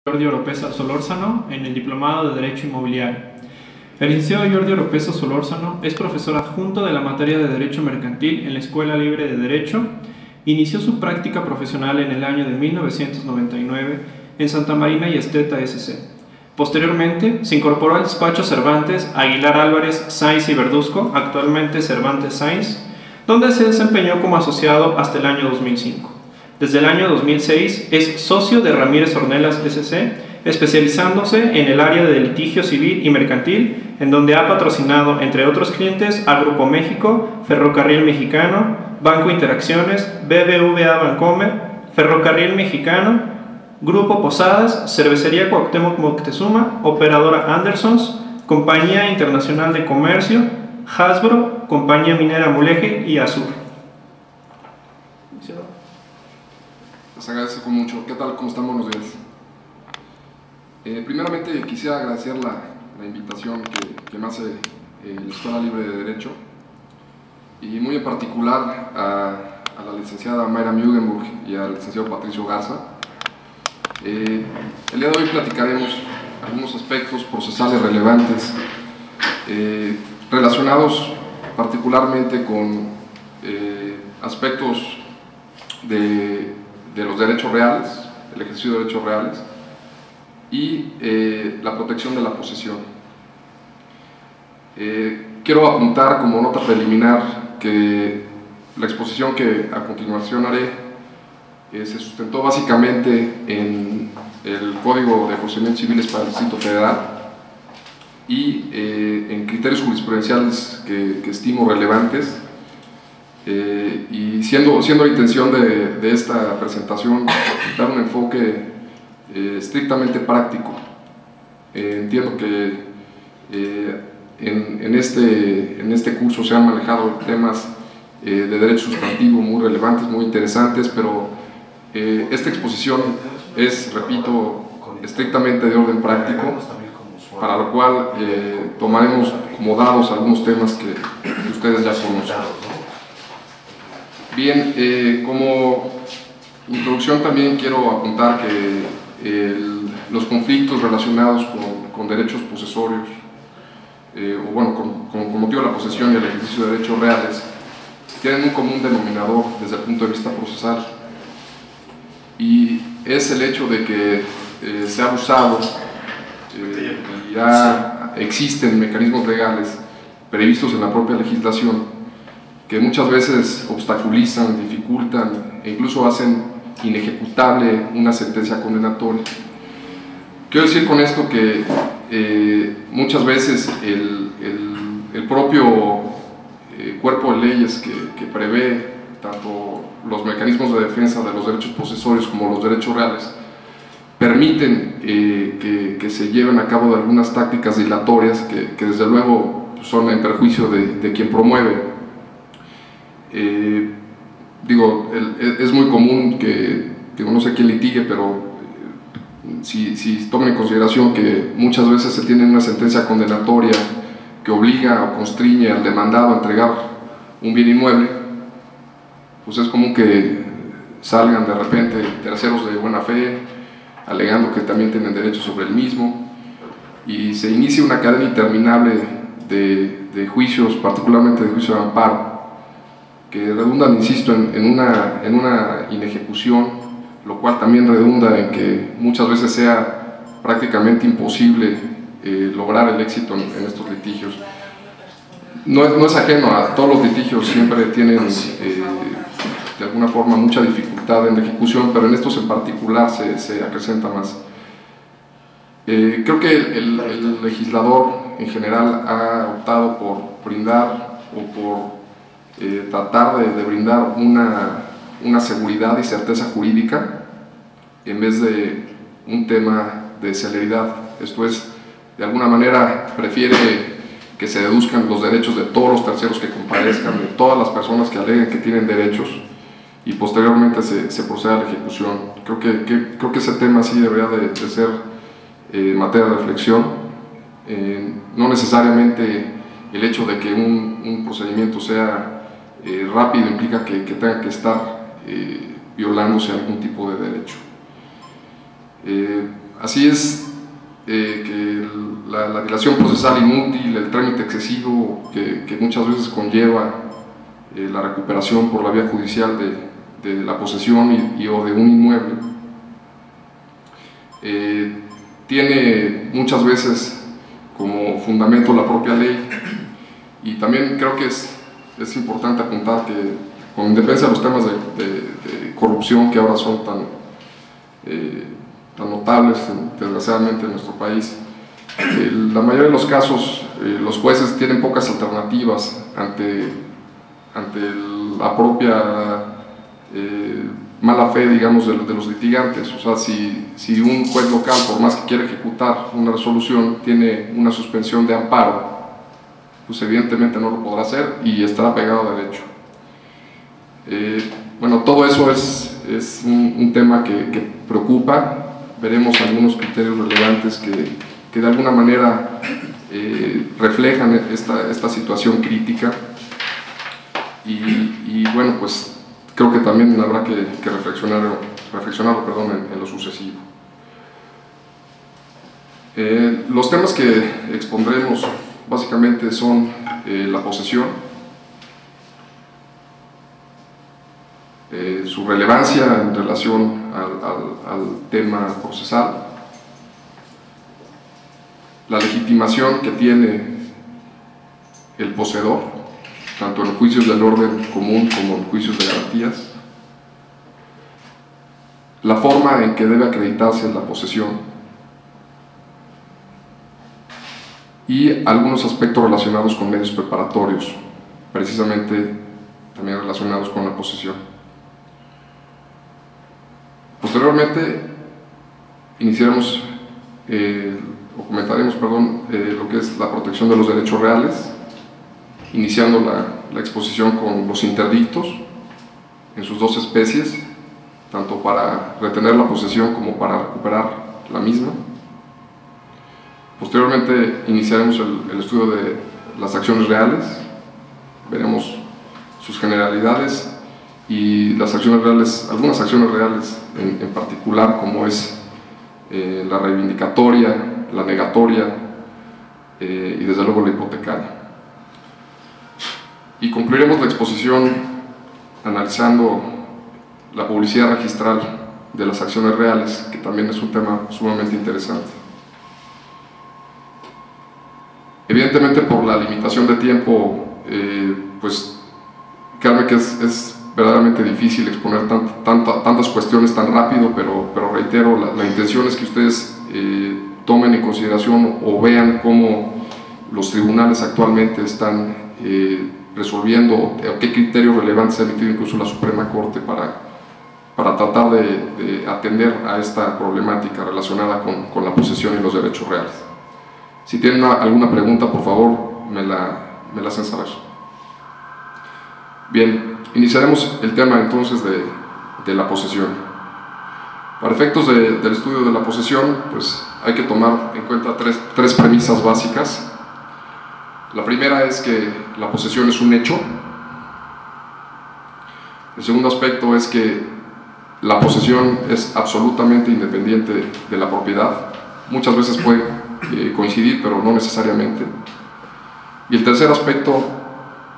Jordi Oropeza Solórzano en el Diplomado de Derecho Inmobiliario. El licenciado Jordi Oropeza Solórzano es profesor adjunto de la materia de Derecho Mercantil en la Escuela Libre de Derecho. Inició su práctica profesional en el año de 1999 en Santa Marina y Esteta S.C. Posteriormente, se incorporó al despacho Cervantes, Aguilar Álvarez, Sáinz y Verduzco, actualmente Cervantes Sáinz, donde se desempeñó como asociado hasta el año 2005. Desde el año 2006 es socio de Ramírez Ornelas S.C., especializándose en el área de litigio civil y mercantil, en donde ha patrocinado, entre otros clientes, a Grupo México, Ferrocarril Mexicano, Banco Interacciones, BBVA Bancomer, Ferrocarril Mexicano, Grupo Posadas, Cervecería Cuauhtémoc Moctezuma, Operadora Andersons, Compañía Internacional de Comercio, Hasbro, Compañía Minera Mulegé y Azur. Les agradezco mucho. ¿Qué tal? ¿Cómo están? Buenos días. Primeramente quisiera agradecer la invitación que me hace la Escuela Libre de Derecho y muy en particular a la licenciada Mayra Mugenburg y al licenciado Patricio Garza. El día de hoy platicaremos algunos aspectos procesales relevantes relacionados particularmente con aspectos de los derechos reales, el ejercicio de derechos reales y la protección de la posesión. Quiero apuntar como nota preliminar que la exposición que a continuación haré se sustentó básicamente en el Código de Procedimientos Civiles para el Distrito Federal y en criterios jurisprudenciales que estimo relevantes. Y siendo la intención de esta presentación dar un enfoque estrictamente práctico, entiendo que en este curso se han manejado temas de derecho sustantivo muy relevantes, muy interesantes, pero esta exposición es, repito, estrictamente de orden práctico, para lo cual tomaremos como dados algunos temas que ustedes ya conocen. Bien, como introducción también quiero apuntar que los conflictos relacionados con derechos posesorios, o bueno, con motivo de la posesión y el ejercicio de derechos reales, tienen un común denominador desde el punto de vista procesal, y es el hecho de que se ha abusado y ya existen mecanismos legales previstos en la propia legislación que muchas veces obstaculizan, dificultan e incluso hacen inejecutable una sentencia condenatoria. Quiero decir con esto que muchas veces el propio cuerpo de leyes que prevé tanto los mecanismos de defensa de los derechos posesorios como los derechos reales permiten que se lleven a cabo de algunas tácticas dilatorias que desde luego son en perjuicio de quien promueve. Es muy común que, no sé quién litigue, pero si toman en consideración que muchas veces se tiene una sentencia condenatoria que obliga o constriñe al demandado a entregar un bien inmueble, pues es común que salgan de repente terceros de buena fe alegando que también tienen derecho sobre el mismo y se inicia una cadena interminable de juicios, particularmente de juicios de amparo, que redundan, insisto, en una inejecución, lo cual también redunda en que muchas veces sea prácticamente imposible lograr el éxito en estos litigios. No es ajeno a todos los litigios, siempre tienen de alguna forma mucha dificultad en la ejecución, pero en estos en particular se acrecenta más. Creo que el legislador en general ha optado por brindar o por tratar de brindar una seguridad y certeza jurídica en vez de un tema de celeridad. Esto es, de alguna manera prefiere que se deduzcan los derechos de todos los terceros que comparezcan, de todas las personas que aleguen que tienen derechos y posteriormente se proceda a la ejecución. Creo que ese tema sí debería de ser materia de reflexión. No necesariamente el hecho de que un procedimiento sea rápido implica que tenga que estar violándose algún tipo de derecho. Así es que la dilación procesal inútil, el trámite excesivo que muchas veces conlleva la recuperación por la vía judicial de la posesión o de un inmueble, tiene muchas veces como fundamento la propia ley. Y también creo que es importante apuntar que, con independencia de los temas de corrupción que ahora son tan notables, desgraciadamente, en nuestro país, la mayoría de los casos los jueces tienen pocas alternativas ante la propia mala fe, digamos, de los litigantes. O sea, si un juez local, por más que quiera ejecutar una resolución, tiene una suspensión de amparo, pues evidentemente no lo podrá hacer y estará pegado a derecho. Bueno, todo eso es un tema que preocupa. Veremos algunos criterios relevantes que de alguna manera reflejan esta situación crítica y bueno, pues creo que también habrá que reflexionarlo en lo sucesivo. Los temas que expondremos básicamente son la posesión, su relevancia en relación al tema procesal, la legitimación que tiene el poseedor, tanto en juicios del orden común como en juicios de garantías, la forma en que debe acreditarse la posesión y algunos aspectos relacionados con medios preparatorios, precisamente también relacionados con la posesión. Posteriormente iniciaremos o comentaremos, lo que es la protección de los derechos reales, iniciando la exposición con los interdictos en sus dos especies, tanto para retener la posesión como para recuperar la misma. Posteriormente iniciaremos el estudio de las acciones reales, veremos sus generalidades y las acciones reales, algunas acciones reales en particular, como es la reivindicatoria, la negatoria y desde luego la hipotecaria. Y concluiremos la exposición analizando la publicidad registral de las acciones reales, que también es un tema sumamente interesante. Evidentemente, por la limitación de tiempo, pues créanme que es verdaderamente difícil exponer tantas cuestiones tan rápido, pero reitero, la intención es que ustedes tomen en consideración o vean cómo los tribunales actualmente están resolviendo, o qué criterios relevantes ha emitido incluso la Suprema Corte para tratar de atender a esta problemática relacionada con la posesión y los derechos reales. Si tienen alguna pregunta, por favor, me la hacen saber. Bien, iniciaremos el tema entonces de la posesión. Para efectos del estudio de la posesión, pues hay que tomar en cuenta tres premisas básicas. La primera es que la posesión es un hecho. El segundo aspecto es que la posesión es absolutamente independiente de la propiedad. Muchas veces puede coincidir, pero no necesariamente. Y el tercer aspecto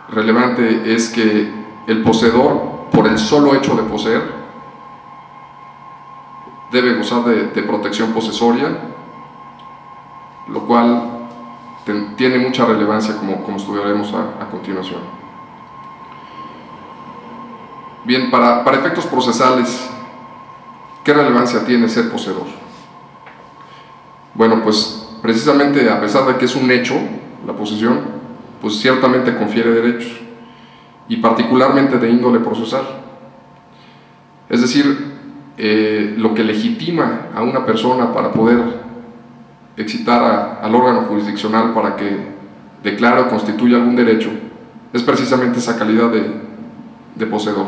relevante es que el poseedor, por el solo hecho de poseer, debe gozar de protección posesoria, lo cual tiene mucha relevancia, como estudiaremos a continuación. Bien, para efectos procesales, ¿qué relevancia tiene ser poseedor? Bueno, pues precisamente, a pesar de que es un hecho, la posesión, pues ciertamente confiere derechos, y particularmente de índole procesal. Es decir, lo que legitima a una persona para poder excitar al órgano jurisdiccional para que declare o constituya algún derecho es precisamente esa calidad de poseedor.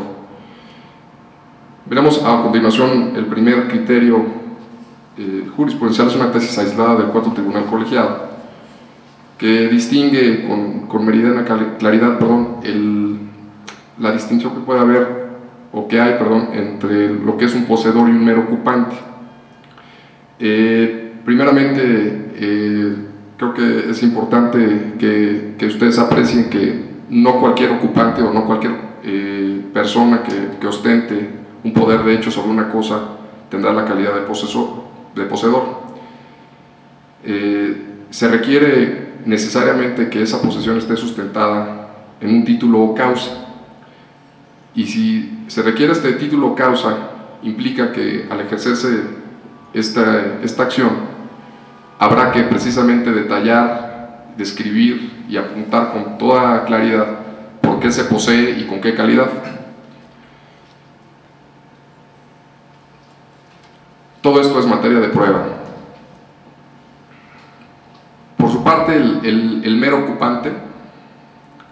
Veremos a continuación el primer criterio jurisprudencial. Es una tesis aislada del cuarto tribunal colegiado que distingue con meridiana claridad la distinción que puede haber o que hay entre lo que es un poseedor y un mero ocupante. Primeramente, creo que es importante que ustedes aprecien que no cualquier ocupante o no cualquier persona que ostente un poder de hecho sobre una cosa tendrá la calidad de poseedor. Se requiere necesariamente que esa posesión esté sustentada en un título o causa, y si se requiere este título o causa, implica que al ejercerse esta acción habrá que precisamente detallar, describir y apuntar con toda claridad por qué se posee y con qué calidad. Todo esto es materia de prueba. Por su parte, el mero ocupante,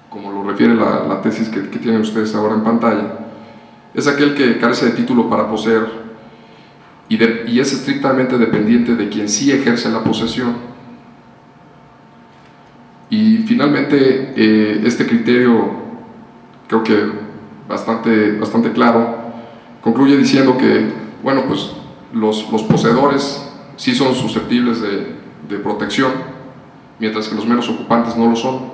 como lo refiere la tesis que tienen ustedes ahora en pantalla, es aquel que carece de título para poseer y es estrictamente dependiente de quien sí ejerce la posesión. Y finalmente, este criterio, creo que bastante claro, concluye diciendo que, bueno, pues los poseedores sí son susceptibles de protección, mientras que los meros ocupantes no lo son.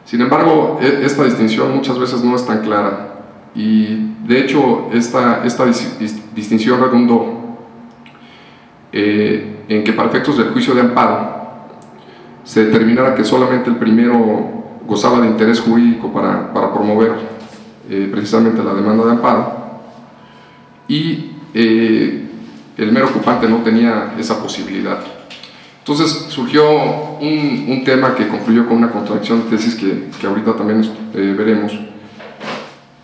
Sin embargo, esta distinción muchas veces no es tan clara, y de hecho esta distinción redundó en que para efectos del juicio de amparo se determinara que solamente el primero gozaba de interés jurídico para promover precisamente la demanda de amparo, y el mero ocupante no tenía esa posibilidad. Entonces surgió un tema que concluyó con una contradicción de tesis que ahorita también veremos,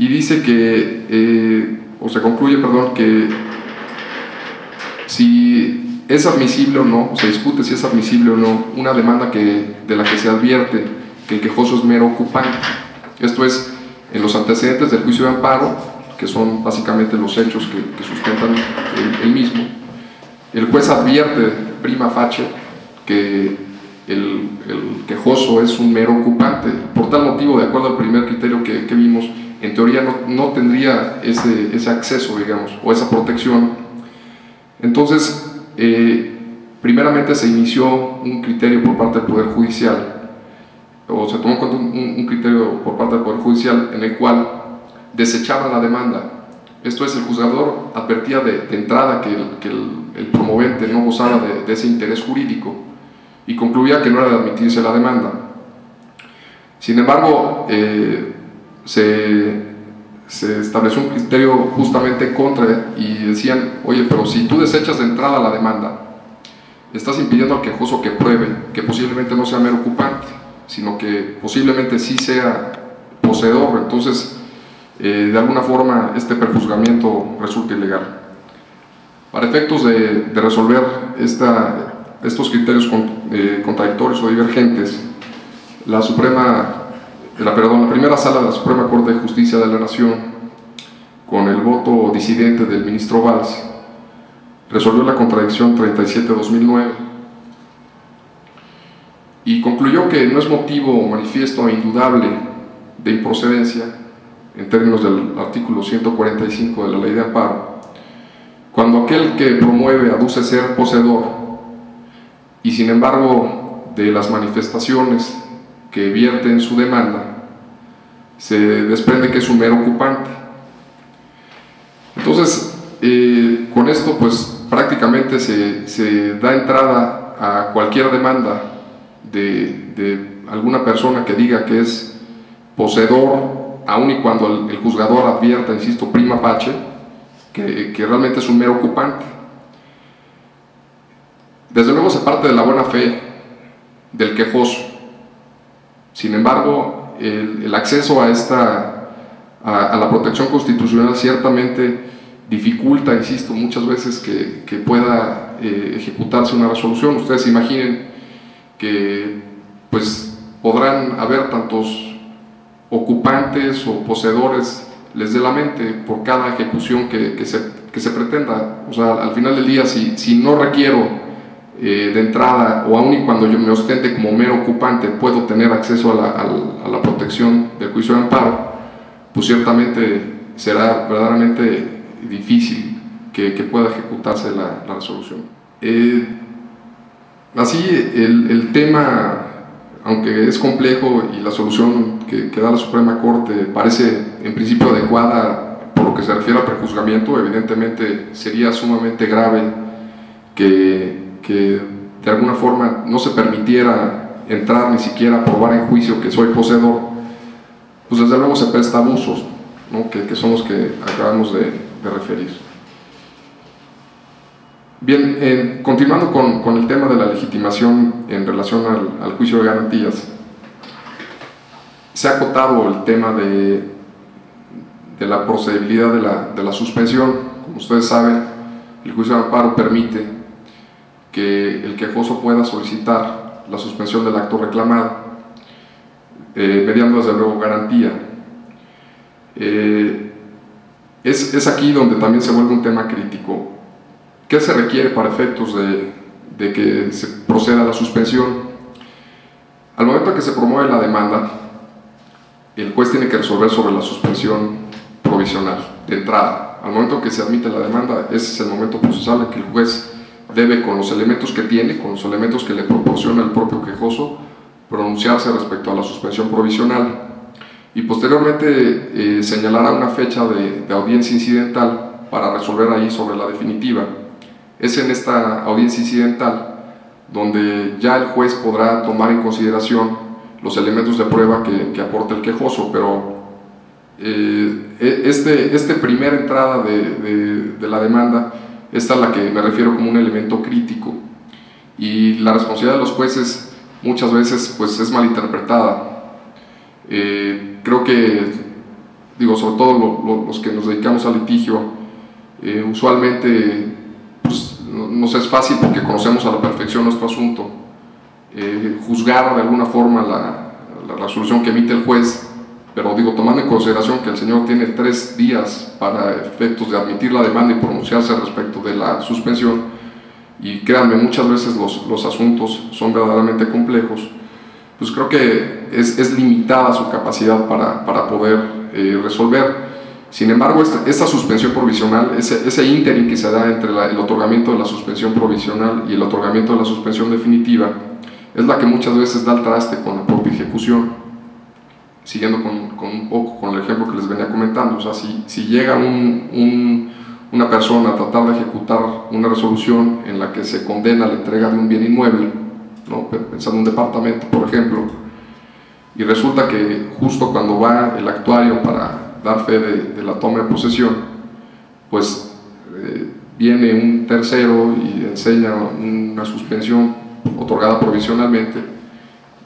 y dice que, o se concluye, perdón, que si es admisible o no, se discute si es admisible o no una demanda de la que se advierte que el quejoso es mero ocupante. Esto es, en los antecedentes del juicio de amparo, que son básicamente los hechos que sustentan el mismo, el juez advierte prima facie que el quejoso es un mero ocupante. Por tal motivo, de acuerdo al primer criterio que vimos, en teoría no tendría ese acceso, digamos, o esa protección. Entonces, primeramente se inició un criterio por parte del Poder Judicial, o se tomó en cuenta un criterio por parte del Poder Judicial en el cual desechaba la demanda. Esto es, el juzgador advertía de entrada que el promovente no gozaba de ese interés jurídico y concluía que no era de admitirse la demanda. Sin embargo, se estableció un criterio justamente en contra, y decían: oye, pero si tú desechas de entrada la demanda, estás impidiendo al quejoso que pruebe que posiblemente no sea mero ocupante, sino que posiblemente sí sea poseedor. Entonces, de alguna forma, este prejuzgamiento resulta ilegal. Para efectos de resolver estos criterios contradictorios o divergentes, la primera sala de la Suprema Corte de Justicia de la Nación, con el voto disidente del ministro Valls, resolvió la contradicción 37-2009 y concluyó que no es motivo manifiesto e indudable de improcedencia, en términos del artículo 145 de la Ley de Amparo, cuando aquel que promueve aduce ser poseedor y, sin embargo, de las manifestaciones que vierte en su demanda se desprende que es un mero ocupante. Entonces, con esto pues prácticamente se da entrada a cualquier demanda de alguna persona que diga que es poseedor, aun y cuando el juzgador advierta, insisto, prima facie, que realmente es un mero ocupante. Desde luego se parte de la buena fe del quejoso. Sin embargo, el acceso a la protección constitucional ciertamente dificulta, insisto, muchas veces que pueda ejecutarse una resolución. Ustedes imaginen que pues podrán haber tantos ocupantes o poseedores les dé la mente por cada ejecución que se pretenda. O sea, al final del día, si no requiero de entrada, o aun y cuando yo me ostente como mero ocupante, puedo tener acceso a la protección del juicio de amparo, pues ciertamente será verdaderamente difícil que pueda ejecutarse la resolución. Así, el tema, aunque es complejo y la solución que da la Suprema Corte parece en principio adecuada por lo que se refiere al prejuzgamiento, evidentemente sería sumamente grave que de alguna forma no se permitiera entrar ni siquiera a probar en juicio que soy poseedor, pues desde luego se presta a abusos, ¿no? que son los que acabamos de referir. Bien, continuando con el tema de la legitimación en relación al juicio de garantías, se ha acotado el tema de la procedibilidad de la suspensión. Como ustedes saben, el juicio de amparo permite que el quejoso pueda solicitar la suspensión del acto reclamado, mediando desde luego garantía. Es aquí donde también se vuelve un tema crítico. ¿Qué se requiere para efectos de que se proceda a la suspensión? Al momento en que se promueve la demanda, el juez tiene que resolver sobre la suspensión provisional de entrada. Al momento en que se admite la demanda, ese es el momento procesal en que el juez debe, con los elementos que tiene, con los elementos que le proporciona el propio quejoso, pronunciarse respecto a la suspensión provisional y posteriormente señalará una fecha de audiencia incidental para resolver ahí sobre la definitiva. Es en esta audiencia incidental donde ya el juez podrá tomar en consideración los elementos de prueba que aporta el quejoso, pero esta primera entrada de la demanda, esta es la que me refiero como un elemento crítico, y la responsabilidad de los jueces muchas veces pues es malinterpretada. Creo que, digo, sobre todo los que nos dedicamos al litigio, usualmente pues, nos es fácil porque conocemos a la perfección nuestro asunto, juzgar de alguna forma la resolución que emite el juez, pero digo, tomando en consideración que el señor tiene 3 días para efectos de admitir la demanda y pronunciarse respecto de la suspensión, y créanme, muchas veces los asuntos son verdaderamente complejos, pues creo que es limitada su capacidad para poder resolver. Sin embargo, esta suspensión provisional, ese ínterin que se da entre el otorgamiento de la suspensión provisional y el otorgamiento de la suspensión definitiva, es la que muchas veces da el traste con la propia ejecución. Siguiendo un poco con el ejemplo que les venía comentando, o sea, si llega una persona a tratar de ejecutar una resolución en la que se condena la entrega de un bien inmueble, ¿no? Pensando en un departamento, por ejemplo, y resulta que justo cuando va el actuario para dar fe de la toma de posesión, pues viene un tercero y enseña una suspensión otorgada provisionalmente,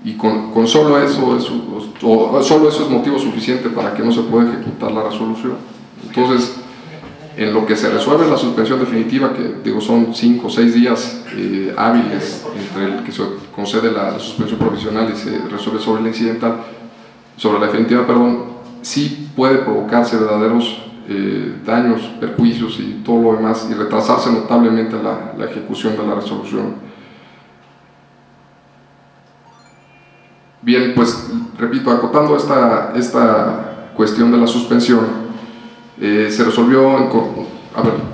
y con solo eso es motivo suficiente para que no se pueda ejecutar la resolución. Entonces, en lo que se resuelve la suspensión definitiva, que digo son 5 o 6 días hábiles entre el que se concede la suspensión provisional y se resuelve sobre la incidental, sobre la definitiva, perdón, sí puede provocarse verdaderos daños, perjuicios y todo lo demás, y retrasarse notablemente la ejecución de la resolución. Bien, pues repito, acotando esta cuestión de la suspensión, se resolvió a ver.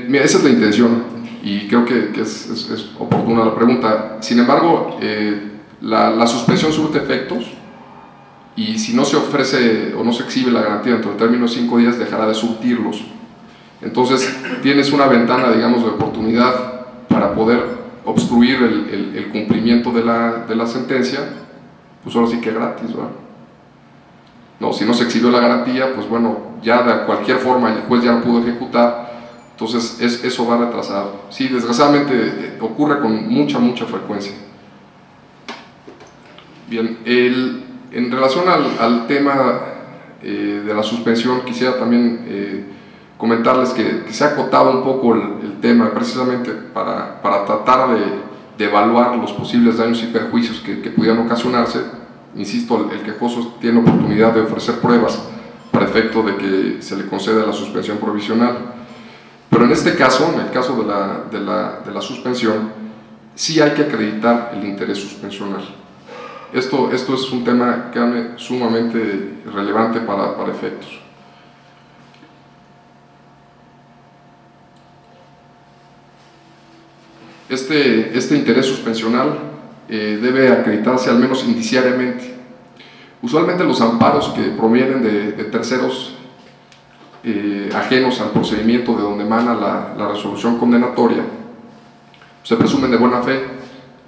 Mira, esa es la intención y creo que es oportuna la pregunta. Sin embargo, la suspensión surte efectos, y si no se ofrece o no se exhibe la garantía dentro del término de 5 días, dejará de surtirlos. Entonces tienes una ventana, digamos, de oportunidad para poder obstruir el cumplimiento de la sentencia, pues ahora sí que gratis, ¿verdad? No, si no se exhibió la garantía, pues bueno, ya de cualquier forma el juez ya no pudo ejecutar, entonces eso va retrasado. Sí, desgraciadamente ocurre con mucha frecuencia. Bien, en relación al tema de la suspensión, quisiera también comentarles que se ha acotado un poco el tema precisamente para tratar de evaluar los posibles daños y perjuicios que pudieran ocasionarse. Insisto, el quejoso tiene oportunidad de ofrecer pruebas para efecto de que se le conceda la suspensión provisional, pero en este caso, en el caso de la suspensión, sí hay que acreditar el interés suspensional. Esto es un tema que es sumamente relevante para efectos. Este interés suspensional debe acreditarse al menos indiciariamente. Usualmente los amparos que provienen de terceros ajenos al procedimiento de donde emana la resolución condenatoria se presumen de buena fe,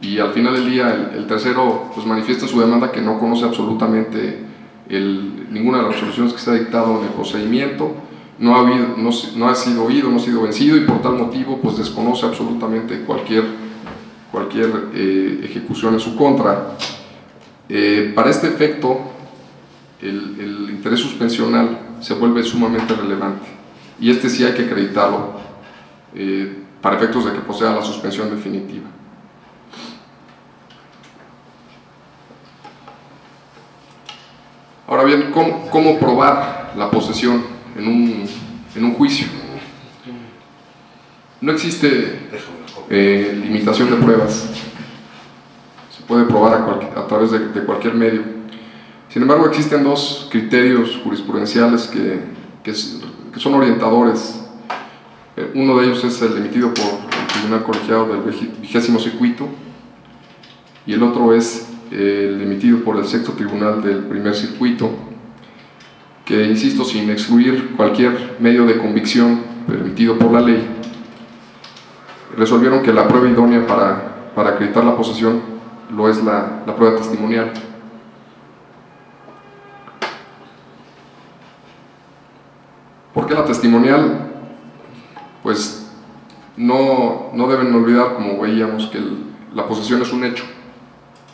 y al final del día el tercero pues manifiesta en su demanda que no conoce absolutamente ninguna de las resoluciones que se ha dictado en el procedimiento, no ha sido oído, no ha sido vencido, y por tal motivo pues desconoce absolutamente cualquier ejecución en su contra. Para este efecto el interés suspensional se vuelve sumamente relevante, y este sí hay que acreditarlo para efectos de que posea la suspensión definitiva. Ahora bien, ¿cómo probar la posesión en un juicio? No existe limitación de pruebas, se puede probar a través de cualquier medio. Sin embargo, existen dos criterios jurisprudenciales que son orientadores. Uno de ellos es el emitido por el Tribunal Colegiado del 20º Circuito, y el otro es el emitido por el 6º Tribunal del 1er Circuito, que, insisto, sin excluir cualquier medio de convicción permitido por la ley, resolvieron que la prueba idónea para acreditar la posesión lo es la prueba testimonial. ¿Por qué la testimonial? Pues no deben olvidar, como veíamos, que la posesión es un hecho,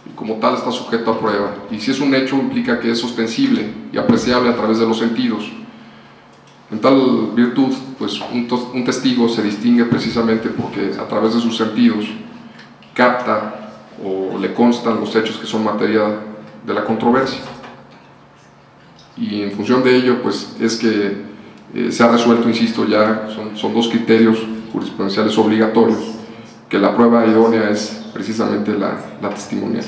y como tal está sujeto a prueba, y si es un hecho implica que es ostensible y apreciable a través de los sentidos. En tal virtud, pues un testigo se distingue precisamente porque a través de sus sentidos capta o le constan los hechos que son materia de la controversia, y en función de ello pues es que se ha resuelto, insisto, ya son dos criterios jurisprudenciales obligatorios, que la prueba idónea es precisamente la testimonial.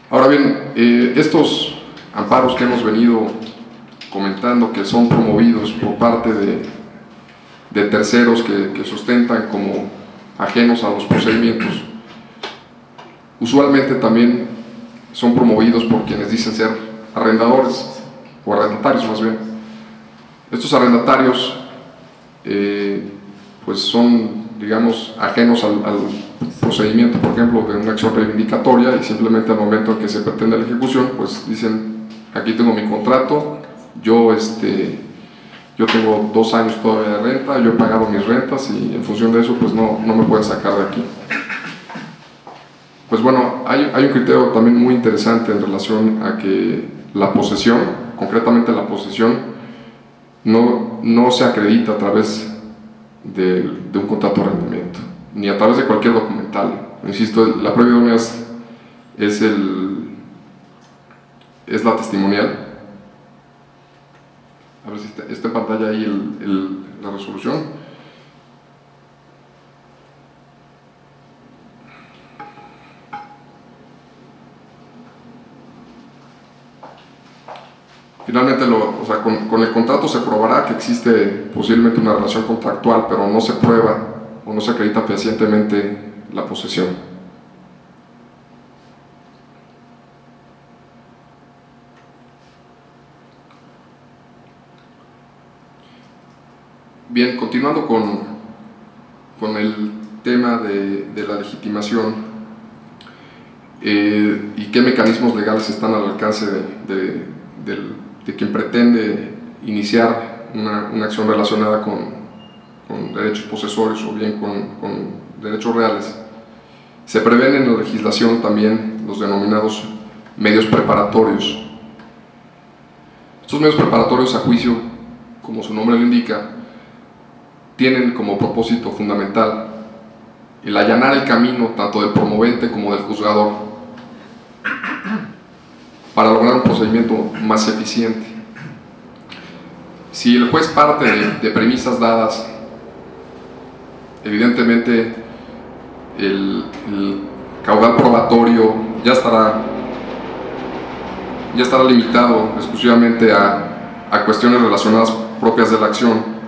Ahora bien, estos amparos que hemos venido comentando, que son promovidos por parte de terceros que sustentan como ajenos a los procedimientos, usualmente también son promovidos por quienes dicen ser arrendadores, o arrendatarios más bien. Estos arrendatarios pues son, digamos, ajenos al procedimiento, por ejemplo, de una acción reivindicatoria, y simplemente al momento en que se pretende la ejecución, pues dicen: aquí tengo mi contrato, yo tengo 2 años todavía de renta, yo he pagado mis rentas, y en función de eso pues no me pueden sacar de aquí. Pues bueno, hay un criterio también muy interesante en relación a que la posesión, concretamente la posesión, no se acredita a través de un contrato de arrendamiento, ni a través de cualquier documental. Insisto, la prueba idónea es la testimonial. A ver si está en pantalla ahí la resolución. Finalmente, con el contrato se probará que existe posiblemente una relación contractual, pero no se prueba o no se acredita fehacientemente la posesión. Bien, continuando con el tema de la legitimación y qué mecanismos legales están al alcance de quien pretende iniciar una acción relacionada con derechos posesorios o bien con derechos reales. Se prevén en la legislación también los denominados medios preparatorios. Estos medios preparatorios a juicio, como su nombre lo indica, tienen como propósito fundamental el allanar el camino tanto del promovente como del juzgador para lograr un procedimiento más eficiente. Si el juez parte de premisas dadas, evidentemente el caudal probatorio ya estará limitado exclusivamente a cuestiones relacionadas propias de la acción.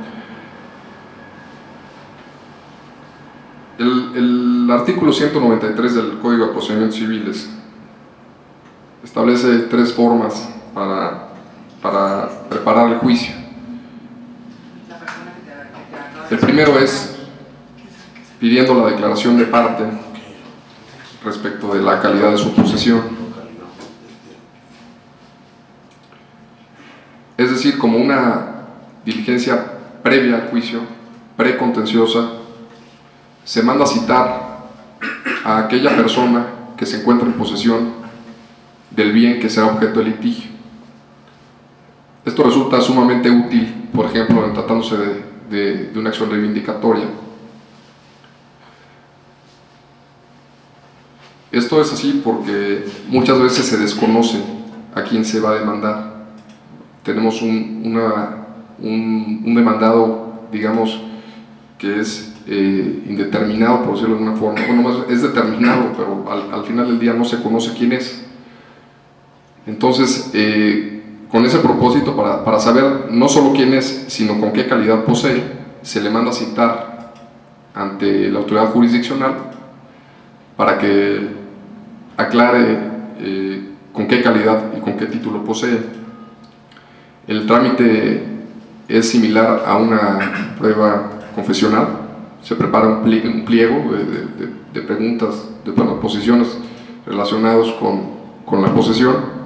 El artículo 193 del Código de Procedimientos Civiles establece 3 formas para preparar el juicio. El primero es pidiendo la declaración de parte respecto de la calidad de su posesión. Es decir, como una diligencia previa al juicio, precontenciosa, se manda a citar a aquella persona que se encuentra en posesión del bien que será objeto de litigio. Esto resulta sumamente útil, por ejemplo, en tratándose de una acción reivindicatoria. Esto es así porque muchas veces se desconoce a quién se va a demandar. Tenemos un demandado, digamos, que es indeterminado, por decirlo de alguna forma. Bueno, más es determinado, pero al final del día no se conoce quién es. Entonces, con ese propósito, para saber no solo quién es, sino con qué calidad posee, se le manda a citar ante la autoridad jurisdiccional para que aclare con qué calidad y con qué título posee. El trámite es similar a una prueba confesional. Se prepara un pliego de preguntas, de posiciones relacionadas con la posesión,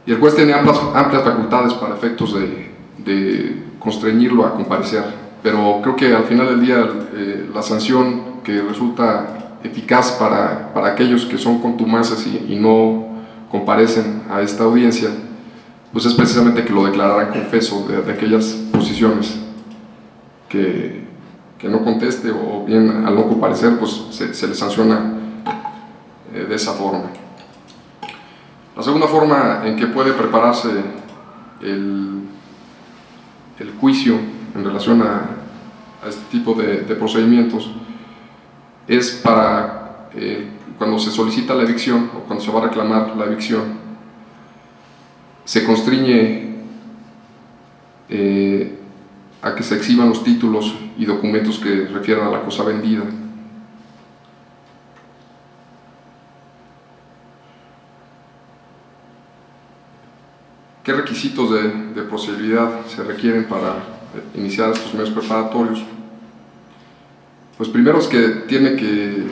y el juez tiene amplias facultades para efectos de constreñirlo a comparecer, pero creo que al final del día la sanción que resulta eficaz para aquellos que son contumaces y no comparecen a esta audiencia, pues es precisamente que lo declararan confeso de aquellas posiciones que no conteste, o bien al no comparecer pues se le sanciona de esa forma. La segunda forma en que puede prepararse el juicio en relación a este tipo de procedimientos es para cuando se solicita la evicción o cuando se va a reclamar la evicción. Se constriñe a que se exhiban los títulos y documentos que refieran a la cosa vendida. ¿Qué requisitos de procedibilidad se requieren para iniciar estos medios preparatorios? Pues primero es que tiene que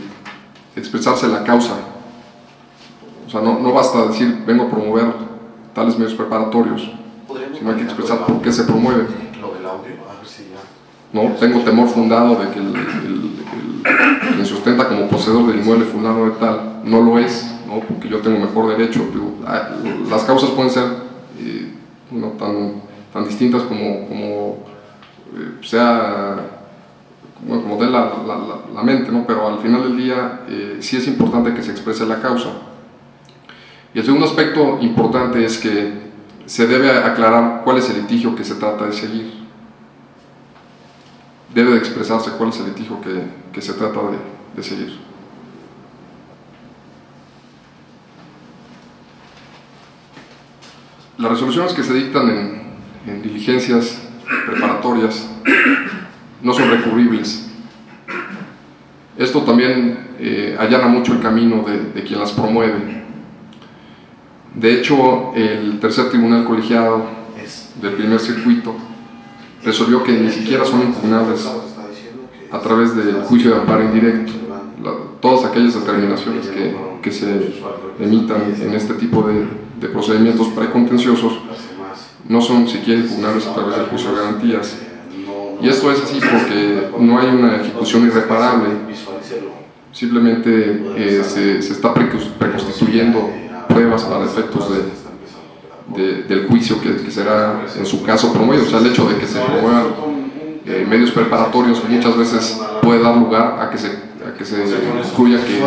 expresarse la causa. O sea, no basta decir vengo a promover tales medios preparatorios, sino hay que expresar por qué se promueve. No, tengo temor fundado de que quien se ostenta como poseedor del inmueble fulano de tal no lo es, ¿no? Porque yo tengo mejor derecho. Las causas pueden ser no tan distintas como dé la mente, ¿no? Pero al final del día sí es importante que se exprese la causa. Y el segundo aspecto importante es que se debe aclarar cuál es el litigio que se trata de seguir. Debe de expresarse cuál es el litigio que se trata de seguir. Las resoluciones que se dictan en diligencias preparatorias no son recurribles. Esto también allana mucho el camino de quien las promueve. De hecho, el tercer tribunal colegiado del primer circuito resolvió que ni siquiera son impugnables a través del juicio de amparo indirecto. Todas aquellas determinaciones que se emitan en este tipo de procedimientos precontenciosos no son siquiera impugnables a través del juicio de garantías. Y esto es así porque no hay una ejecución irreparable, simplemente se está preconstituyendo pruebas para efectos del juicio que será en su caso promovido. O sea, el hecho de que se promuevan medios preparatorios muchas veces puede dar lugar a que se concluya que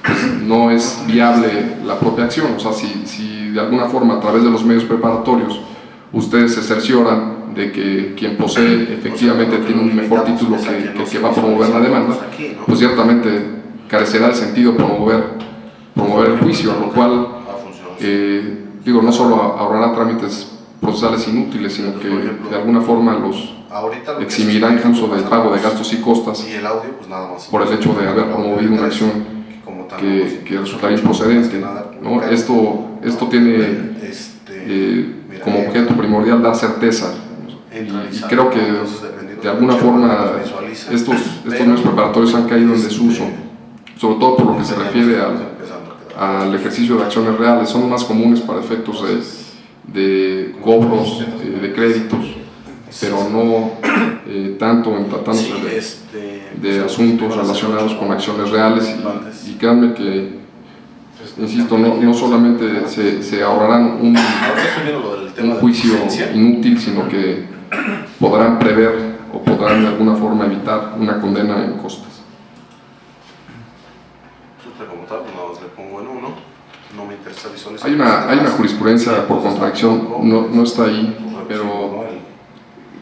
pues, no es viable la propia acción. O sea, si de alguna forma a través de los medios preparatorios ustedes se cercioran de que quien posee efectivamente tiene un mejor título que el que va a promover la demanda, pues ciertamente carecerá de sentido promover el juicio, a lo cual, digo, no solo ahorrará trámites procesales inútiles, sino que de alguna forma los eximirá incluso del pago de gastos y costas por el hecho de haber promovido una acción que resultaría improcedente, ¿no? Esto tiene como objeto primordial dar certeza, y creo que de alguna forma estos medios preparatorios han caído en desuso, sobre todo por lo que se refiere al ejercicio de acciones reales. Son más comunes para efectos de cobros, de créditos, pero no tanto en tratándose de asuntos relacionados con acciones reales, y créanme que, insisto, no solamente se ahorrarán un juicio inútil, sino que podrán prever o podrán de alguna forma evitar una condena en costas. Hay una jurisprudencia por contradicción, no está ahí, pero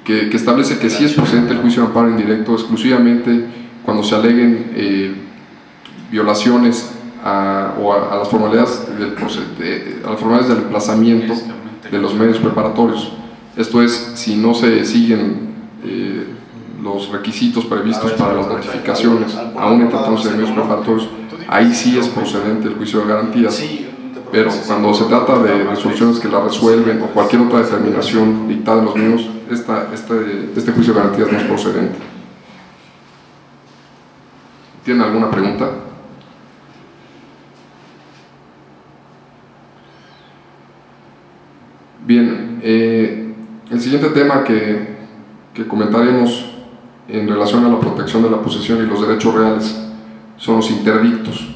que establece que sí es procedente el juicio de amparo indirecto exclusivamente cuando se aleguen violaciones a las formalidades del emplazamiento de los medios preparatorios. Esto es, si no se siguen los requisitos previstos para las notificaciones, aún en tratándose de medios preparatorios, ahí sí es procedente el juicio de garantías. Pero cuando se trata de resoluciones que la resuelven o cualquier otra determinación dictada en los mismos, este juicio de garantías no es procedente. ¿Tienen alguna pregunta? Bien, el siguiente tema que comentaremos en relación a la protección de la posesión y los derechos reales son los interdictos.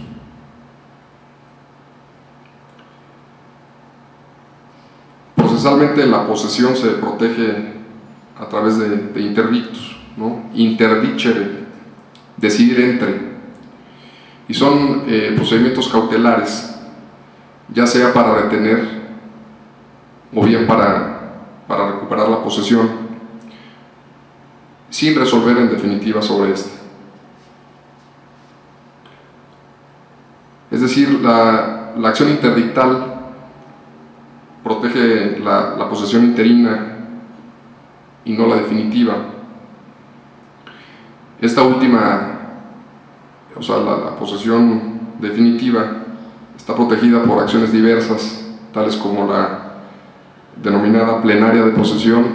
Procesalmente la posesión se protege a través de interdictos, ¿no? Interdicere, decidir entre, y son procedimientos cautelares, ya sea para retener o bien para recuperar la posesión, sin resolver en definitiva sobre esta. Es decir, la acción interdictal protege la posesión interina y no la definitiva. Esta última, o sea, la posesión definitiva, está protegida por acciones diversas, tales como la denominada plenaria de posesión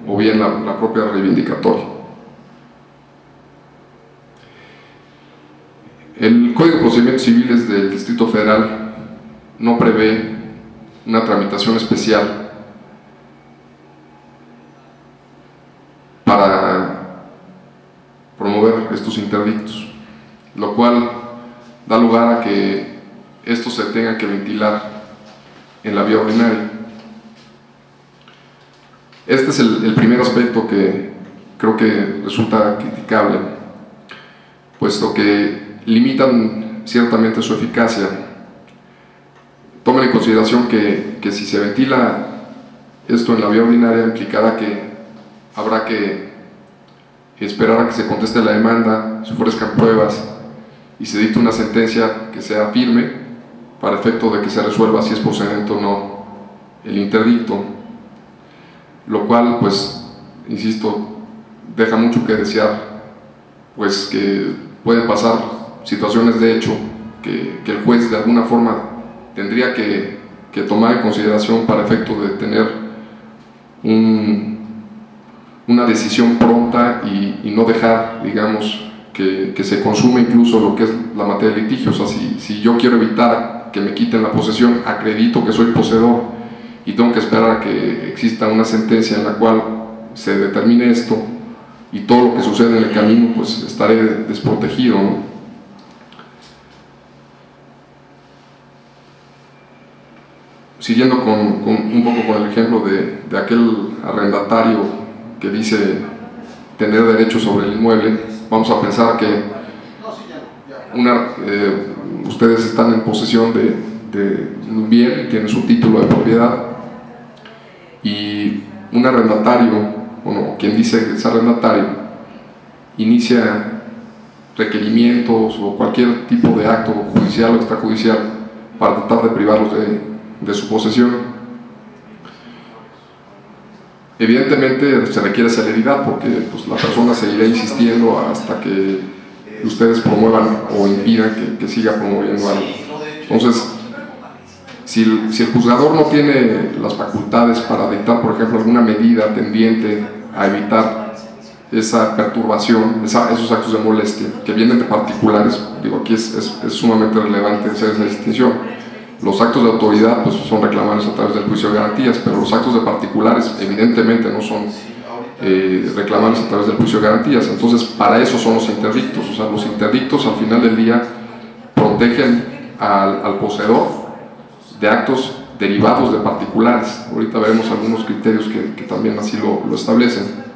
o bien la propia reivindicatoria. El Código de Procedimientos Civiles del Distrito Federal no prevé una tramitación especial para promover estos interdictos, lo cual da lugar a que esto se tenga que ventilar en la vía ordinaria. Este es el primer aspecto que creo que resulta criticable, puesto que limitan ciertamente su eficacia. Tomen en consideración que si se ventila esto en la vía ordinaria, implicará que habrá que esperar a que se conteste la demanda, se ofrezcan pruebas y se dicte una sentencia que sea firme para efecto de que se resuelva si es procedente o no el interdicto, lo cual, pues, insisto, deja mucho que desear, pues que pueden pasar situaciones de hecho que el juez de alguna forma tendría que tomar en consideración para efecto de tener una decisión pronta y no dejar, digamos, que se consume incluso lo que es la materia de litigio. O sea, si yo quiero evitar que me quiten la posesión, acredito que soy poseedor y tengo que esperar a que exista una sentencia en la cual se determine esto, y todo lo que sucede en el camino, pues estaré desprotegido, ¿no? Siguiendo un poco con el ejemplo de aquel arrendatario que dice tener derecho sobre el inmueble, vamos a pensar que ustedes están en posesión de un bien, tienen su título de propiedad y un arrendatario, bueno, quien dice que es arrendatario, inicia requerimientos o cualquier tipo de acto judicial o extrajudicial para tratar de privarlos de su posesión, evidentemente se requiere celeridad, porque pues, la persona seguirá insistiendo hasta que ustedes promuevan o impidan que siga promoviendo algo. Entonces, si el juzgador no tiene las facultades para dictar, por ejemplo, alguna medida tendiente a evitar esa perturbación, esos actos de molestia que vienen de particulares, digo, aquí es sumamente relevante hacer esa distinción. Los actos de autoridad pues, son reclamables a través del juicio de garantías, pero los actos de particulares evidentemente no son reclamables a través del juicio de garantías. Entonces, para eso son los interdictos. O sea, los interdictos al final del día protegen al poseedor de actos derivados de particulares. Ahorita veremos algunos criterios que también así lo establecen.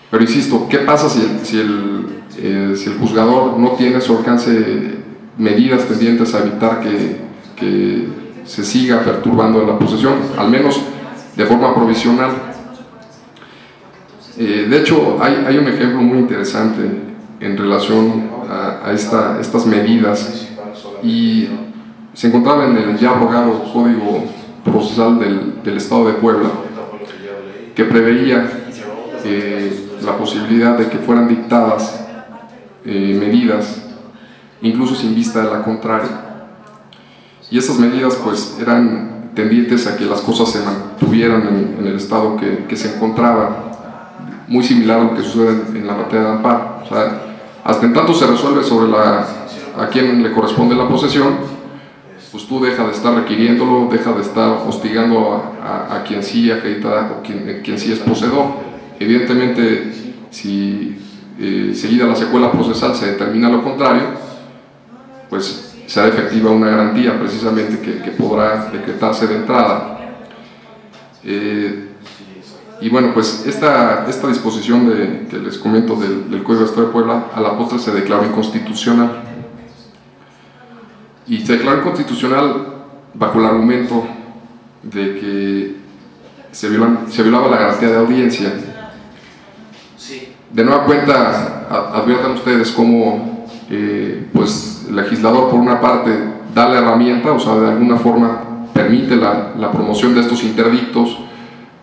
Pero insisto, ¿qué pasa si el juzgador no tiene a su alcance medidas tendientes a evitar que se siga perturbando la posesión, al menos de forma provisional? De hecho, hay un ejemplo muy interesante en relación a estas medidas, y se encontraba en el ya abrogado Código Procesal del Estado de Puebla, que preveía la posibilidad de que fueran dictadas medidas incluso sin vista de la contraria, y esas medidas pues eran tendientes a que las cosas se mantuvieran en el estado que se encontraba, muy similar a lo que sucede en la materia de amparo. O sea, hasta en tanto se resuelve sobre a quien le corresponde la posesión, pues tú deja de estar requiriéndolo, deja de estar hostigando a quien sí acredita o quien sí es poseedor. Evidentemente, si seguida la secuela procesal se determina lo contrario, pues será efectiva una garantía precisamente que podrá decretarse de entrada. Y bueno, pues esta disposición que les comento del Código de Estado de Puebla, a la postre se declaró inconstitucional. Y se declaró inconstitucional bajo el argumento de que se violaba la garantía de audiencia. De nueva cuenta, adviertan ustedes cómo pues, el legislador, por una parte, da la herramienta, o sea, de alguna forma permite la promoción de estos interdictos,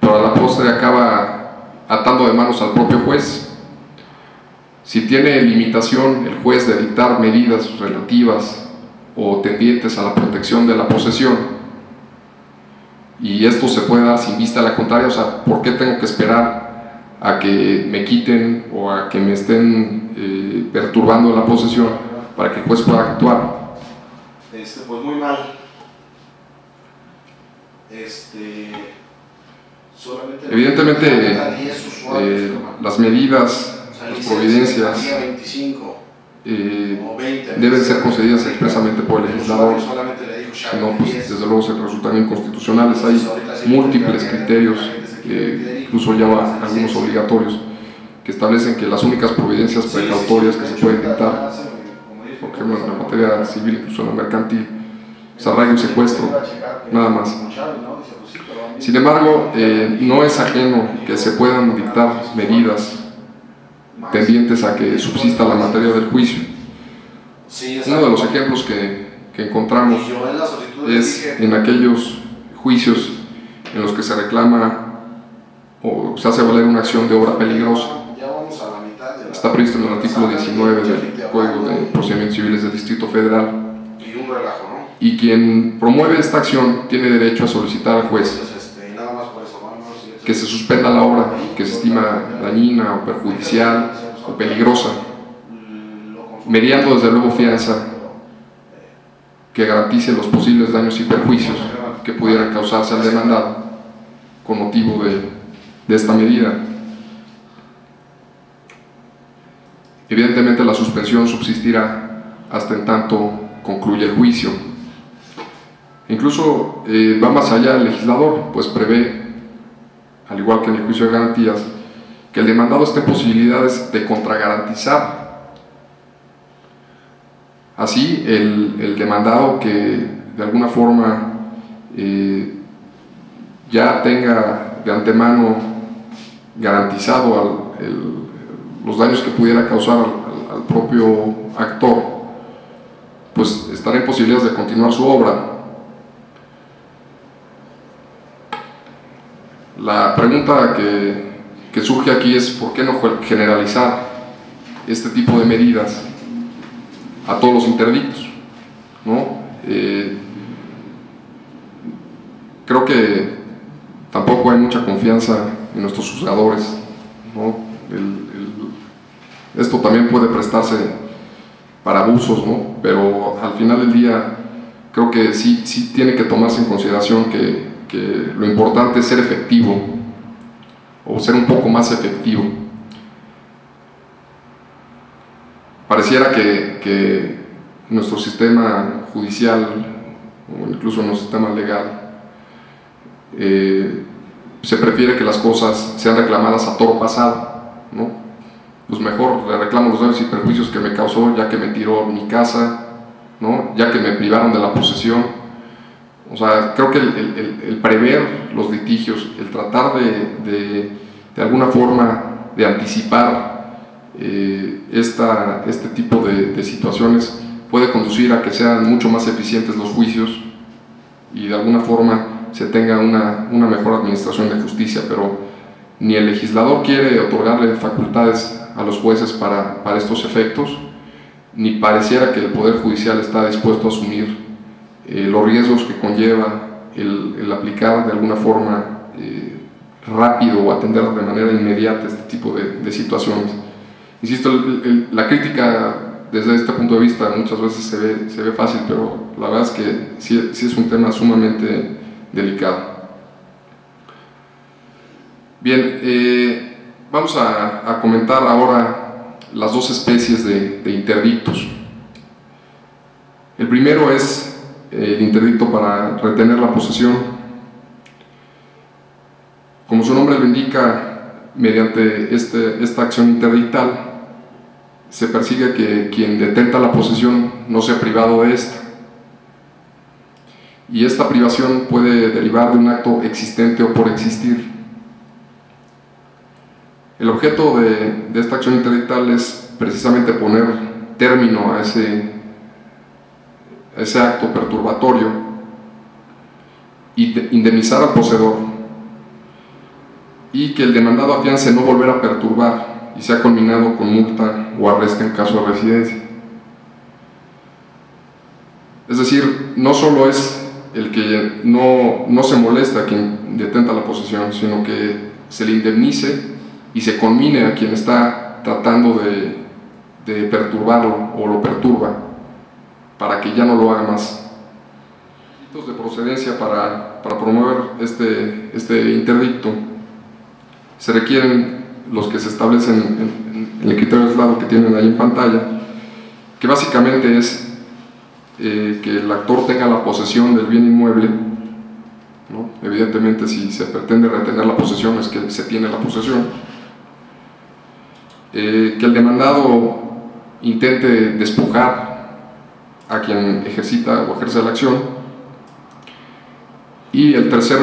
pero a la postre acaba atando de manos al propio juez. Si tiene limitación el juez de dictar medidas relativas o tendientes a la protección de la posesión, y esto se puede dar sin vista a la contraria, o sea, ¿por qué tengo que esperar a que me quiten o a que me estén perturbando la posesión para que el juez pueda actuar? Pues muy mal. Evidentemente, las medidas, las providencias deben ser concedidas expresamente por el legislador, si no, pues desde luego se resultan inconstitucionales. Hay múltiples criterios, incluso ya algunos obligatorios, que establecen que las únicas providencias precautorias que se pueden dictar, por ejemplo en la materia civil, incluso en la mercantil, es arraigo y secuestro, nada más. Sin embargo, no es ajeno que se puedan dictar medidas tendientes a que subsista la materia del juicio. Uno de los ejemplos que encontramos es en aquellos juicios en los que se reclama o se hace valer una acción de obra peligrosa. Está previsto en el artículo 19 del Código de Procedimientos Civiles del Distrito Federal, y quien promueve esta acción tiene derecho a solicitar al juez que se suspenda la obra que se estima dañina o perjudicial o peligrosa, mediando desde luego fianza que garantice los posibles daños y perjuicios que pudieran causarse al demandado con motivo de esta medida. Evidentemente, la suspensión subsistirá hasta en tanto concluya el juicio. Incluso va más allá el legislador, pues prevé, al igual que en el juicio de garantías, que el demandado esté en posibilidades de contragarantizar. Así, el demandado que de alguna forma ya tenga de antemano garantizado los daños que pudiera causar al propio actor, pues estará en posibilidades de continuar su obra. La pregunta que surge aquí es ¿por qué no generalizar este tipo de medidas a todos los interdictos, ¿no? Creo que tampoco hay mucha confianza en nuestros juzgadores, ¿no? Esto también puede prestarse para abusos, ¿no? Pero al final del día creo que sí tiene que tomarse en consideración que lo importante es ser efectivo o ser un poco más efectivo. Pareciera que nuestro sistema judicial o incluso nuestro sistema legal se prefiere que las cosas sean reclamadas a toro pasado, ¿no? Pues mejor le reclamo los daños y perjuicios que me causó ya que me tiró mi casa, ¿no? Ya que me privaron de la posesión. O sea, creo que el prever los litigios, el tratar de alguna forma de anticipar este tipo de situaciones puede conducir a que sean mucho más eficientes los juicios y de alguna forma se tenga una mejor administración de justicia, pero ni el legislador quiere otorgarle facultades a los jueces para estos efectos, ni pareciera que el Poder Judicial está dispuesto a asumir los riesgos que conlleva el aplicar de alguna forma rápido o atender de manera inmediata este tipo de situaciones. Insisto, la crítica desde este punto de vista muchas veces se ve fácil, pero la verdad es que sí es un tema sumamente delicado. Bien, vamos a comentar ahora las dos especies de interdictos. El primero es el interdicto para retener la posesión. Como su nombre lo indica, mediante esta acción interdictal se persigue que quien detenta la posesión no sea privado de esta, y esta privación puede derivar de un acto existente o por existir. El objeto de esta acción interdictal es precisamente poner término a ese acto perturbatorio y indemnizar al poseedor, y que el demandado afiance no volver a perturbar y sea conminado con multa o arresto en caso de residencia. Es decir, no solo es el que no se molesta a quien detenta la posesión, sino que se le indemnice y se conmine a quien está tratando de perturbarlo o lo perturba, para que ya no lo haga más. Requisitos de procedencia para promover este interdicto se requieren los que se establecen en el criterio aislado que tienen ahí en pantalla, que básicamente es que el actor tenga la posesión del bien inmueble, ¿no? Evidentemente, si se pretende retener la posesión es que se tiene la posesión, que el demandado intente despojar a quien ejercita o ejerce la acción, y el tercer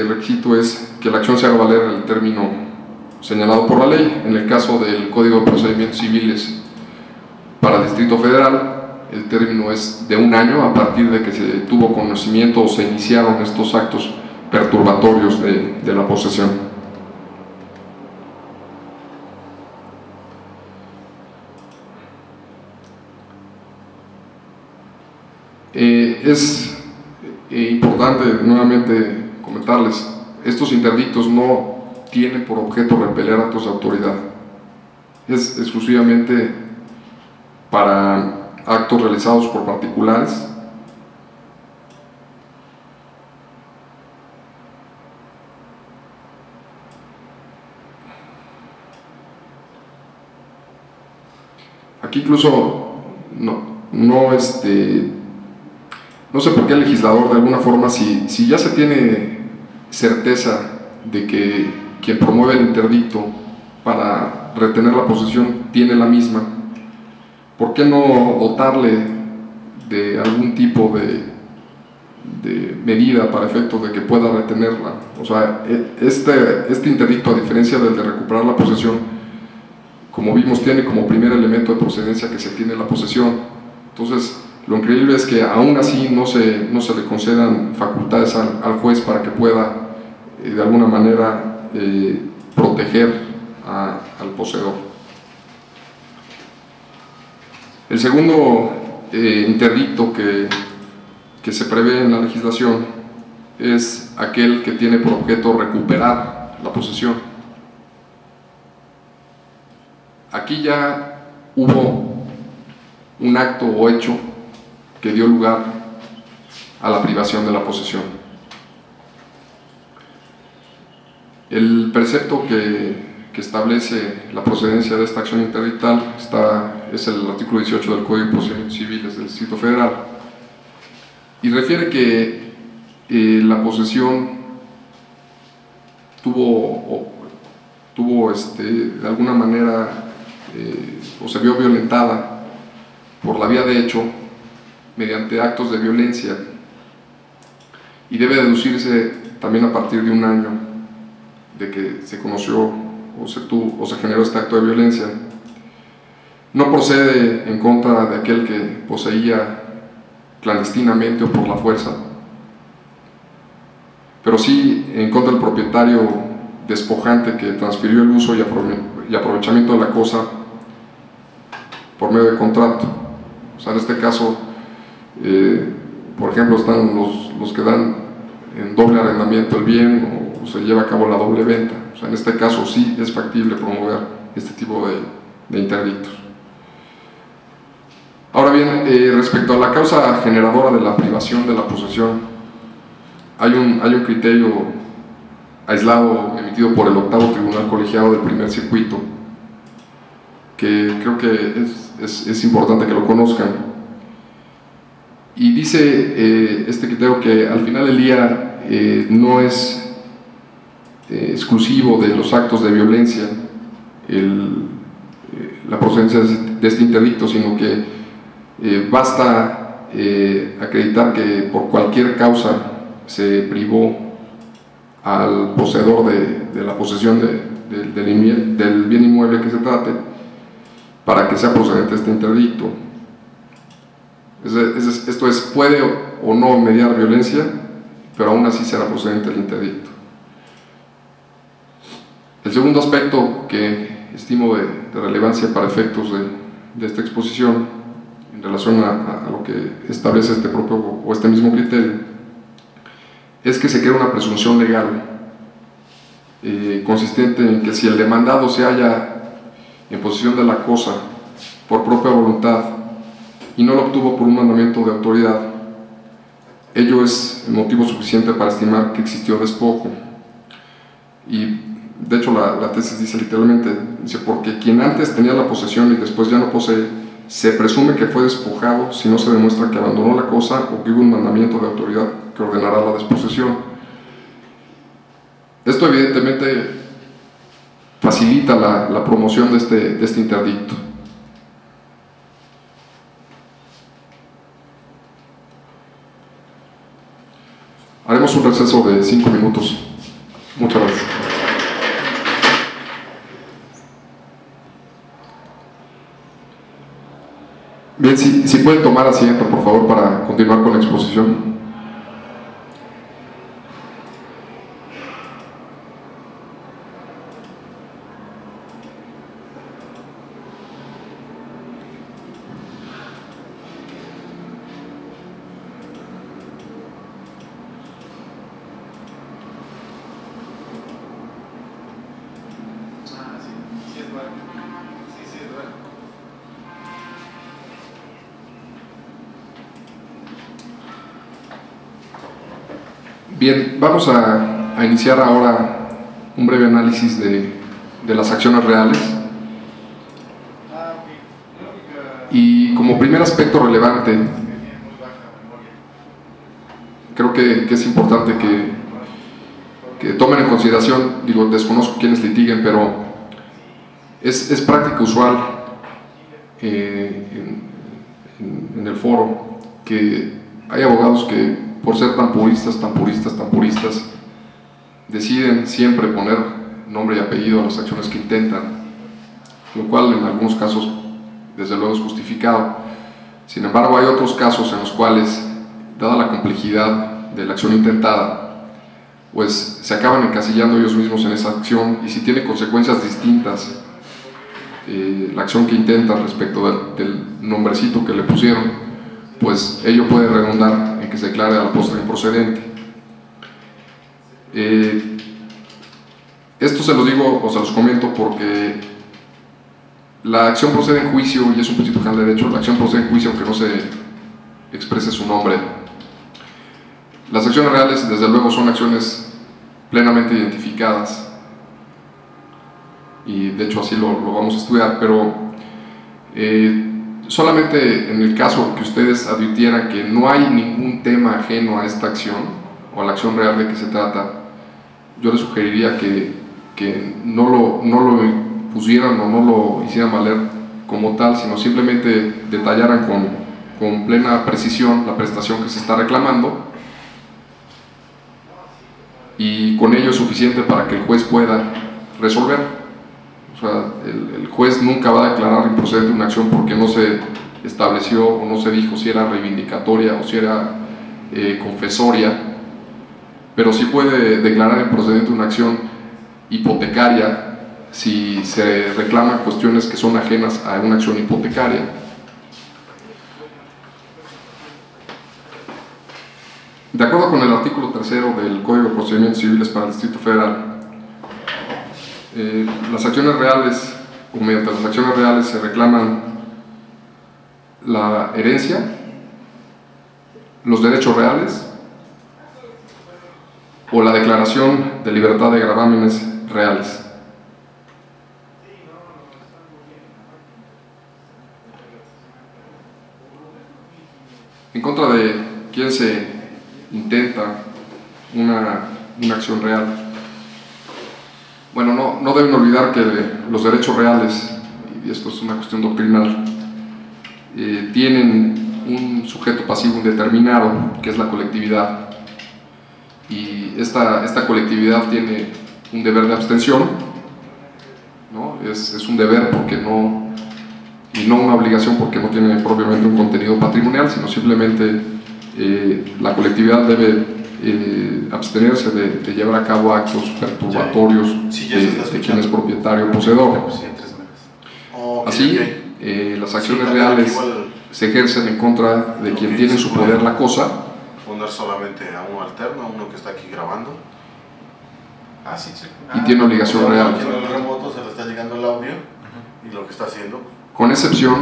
requisito es que la acción se haga valer el término señalado por la ley. En el caso del Código de Procedimientos Civiles para el Distrito Federal, el término es de 1 año a partir de que se tuvo conocimiento o se iniciaron estos actos perturbatorios de la posesión. Es importante nuevamente comentarles, estos interdictos no tienen por objeto repeler actos de autoridad, es exclusivamente para actos realizados por particulares aquí incluso no sé por qué el legislador, de alguna forma, si ya se tiene certeza de que quien promueve el interdicto para retener la posesión tiene la misma, ¿por qué no dotarle de algún tipo medida para efectos de que pueda retenerla. O sea, este interdicto, a diferencia del de recuperar la posesión, como vimos, tiene como primer elemento de procedencia que se tiene la posesión. Entonces, lo increíble es que aún así no se le concedan facultades al juez para que pueda, de alguna manera, proteger al poseedor. El segundo interdicto que se prevé en la legislación es aquel que tiene por objeto recuperar la posesión. Aquí ya hubo un acto o hecho que dio lugar a la privación de la posesión. El precepto que establece la procedencia de esta acción interdictal es el artículo 18 del Código de Procedimientos Civiles del Distrito Federal, y refiere que la posesión tuvo de alguna manera o se vio violentada por la vía de hecho mediante actos de violencia, y debe deducirse también a partir de un año de que se conoció o se generó este acto de violencia. No procede en contra de aquel que poseía clandestinamente o por la fuerza, pero sí en contra del propietario despojante que transfirió el uso y aprovechamiento de la cosa por medio de contrato. O sea, en este caso, por ejemplo, están los que dan en doble arrendamiento el bien, o se lleva a cabo la doble venta. O sea, en este caso sí es factible promover este tipo de interdictos. Ahora bien, respecto a la causa generadora de la privación de la posesión, hay un criterio aislado emitido por el octavo Tribunal Colegiado del Primer Circuito, que creo que es importante que lo conozcan, y dice este criterio que al final del día no es exclusivo de los actos de violencia la procedencia de este interdicto, sino que basta acreditar que por cualquier causa se privó al poseedor de la posesión del bien inmueble que se trate para que sea procedente este interdicto. Esto es, puede o no mediar violencia, pero aún así será procedente el interdicto. El segundo aspecto que estimo de relevancia para efectos de esta exposición en relación a lo que establece este propio o este mismo criterio es que se crea una presunción legal consistente en que si el demandado se halla en posesión de la cosa por propia voluntad y no lo obtuvo por un mandamiento de autoridad, ello es motivo suficiente para estimar que existió despojo. Y de hecho la tesis dice literalmente, dice, porque quien antes tenía la posesión y después ya no posee, se presume que fue despojado si no se demuestra que abandonó la cosa o que hubo un mandamiento de autoridad que ordenará la desposesión. Esto evidentemente facilita la promoción de este interdicto. Haremos un receso de 5 minutos. Muchas gracias. Bien, si pueden tomar asiento, por favor, para continuar con la exposición. Bien, vamos a iniciar ahora un breve análisis de las acciones reales. Y como primer aspecto relevante, creo que es importante que tomen en consideración, digo, desconozco quiénes litiguen, pero es práctica usual en el foro que hay abogados que por ser tan puristas, deciden siempre poner nombre y apellido a las acciones que intentan, lo cual en algunos casos desde luego es justificado. Sin embargo, hay otros casos en los cuales, dada la complejidad de la acción intentada, pues se acaban encasillando ellos mismos en esa acción, y si tiene consecuencias distintas la acción que intentan respecto del nombrecito que le pusieron, pues ello puede redundar en que se declare a la postre improcedente. Esto se los digo o se los comento porque la acción procede en juicio, y es un principio general de derecho. La acción procede en juicio aunque no se exprese su nombre. Las acciones reales, desde luego, son acciones plenamente identificadas, y de hecho así lo vamos a estudiar, pero solamente en el caso que ustedes advirtieran que no hay ningún tema ajeno a esta acción o a la acción real de que se trata, yo les sugeriría que no lo pusieran o no lo hicieran valer como tal, sino simplemente detallaran con plena precisión la prestación que se está reclamando, y con ello es suficiente para que el juez pueda resolver. O sea, el juez nunca va a declarar improcedente una acción porque no se estableció o no se dijo si era reivindicatoria o si era confesoria, pero sí puede declarar improcedente una acción hipotecaria si se reclaman cuestiones que son ajenas a una acción hipotecaria. De acuerdo con el artículo 3 del Código de Procedimientos Civiles para el Distrito Federal, las acciones reales, o mediante las acciones reales, se reclaman la herencia, los derechos reales o la declaración de libertad de gravámenes reales. En contra de quien se intenta una acción real, bueno, no deben olvidar que los derechos reales, y esto es una cuestión doctrinal, tienen un sujeto pasivo indeterminado, que es la colectividad, y esta colectividad tiene un deber de abstención, ¿no? Es un deber porque y no una obligación porque no tiene propiamente un contenido patrimonial, sino simplemente la colectividad debe abstenerse de llevar a cabo actos perturbatorios de quien es propietario o poseedor. Así, las acciones reales se ejercen en contra de quien tiene en su poder la cosa. Poner solamente a uno alterno, a uno que está aquí grabando. Y tiene obligación real. En el remoto se le está llegando el audio y lo que está haciendo. Con excepción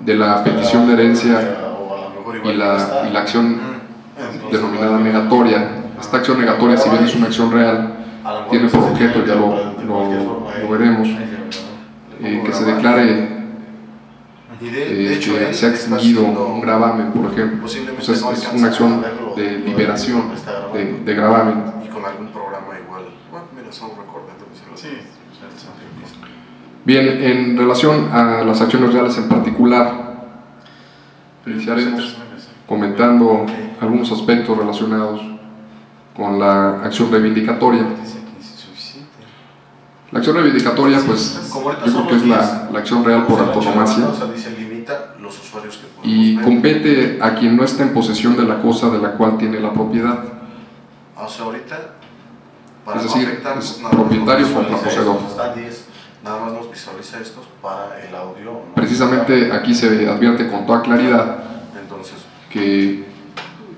de la petición de herencia y la acción denominada negatoria. Esta acción negatoria, si bien es una acción real, tiene por objeto, ya lo veremos, que se declare que se ha extinguido un gravamen, por ejemplo. Pues es una acción de liberación de gravamen. Y con algún programa igual. Bueno, mira, son recordando. Bien, en relación a las acciones reales en particular, iniciaremos comentando algunos aspectos relacionados con la acción reivindicatoria. La acción reivindicatoria, pues, yo creo que es la acción real por antonomasia, y compete a quien no está en posesión de la cosa de la cual tiene la propiedad. Es decir, es propietario contra poseedor. Nada más nos visualiza estos para el audio. Precisamente aquí se advierte con toda claridad que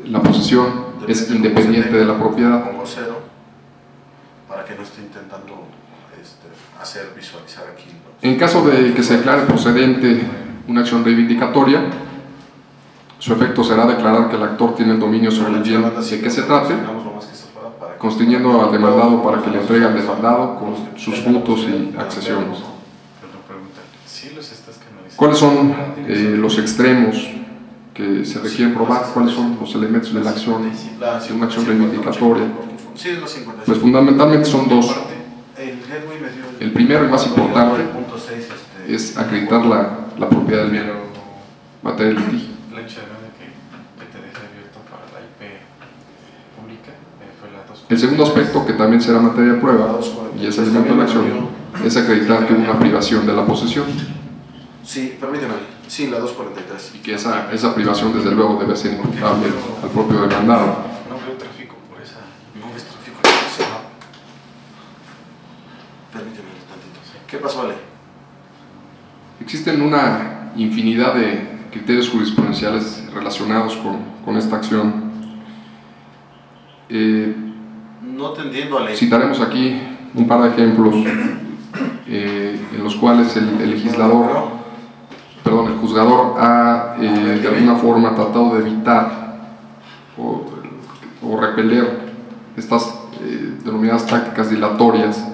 la posesión es independiente de la propiedad. Pongo 0 para que no esté intentando hacer visualizar aquí. En caso de que se declare procedente una acción reivindicatoria, su efecto será declarar que el actor tiene el dominio sobre el bien de que se trate, constriñendo al demandado para que le entregue al demandado con sus frutos y accesiones. ¿Cuáles son los extremos que se requieren probar? ¿Cuáles son los elementos de la acción, de una acción reivindicatoria? Pues fundamentalmente son dos. El primero y más importante es acreditar la propiedad del bien, materia del litigio. El segundo aspecto, que también será materia de prueba y es elemento de la acción, es acreditar que hubo una privación de la posesión. Sí, permíteme. Sí, la 243. Y que esa privación, desde luego, debe ser imputable al propio demandado. No veo tráfico por esa. No ves tráfico por esa. Permíteme un tantito. ¿Qué pasó, Ale? Existen una infinidad de criterios jurisprudenciales relacionados con esta acción. No te entiendo, Ale. Citaremos aquí un par de ejemplos en los cuales el juzgador ha de alguna forma tratado de evitar o repeler estas denominadas tácticas dilatorias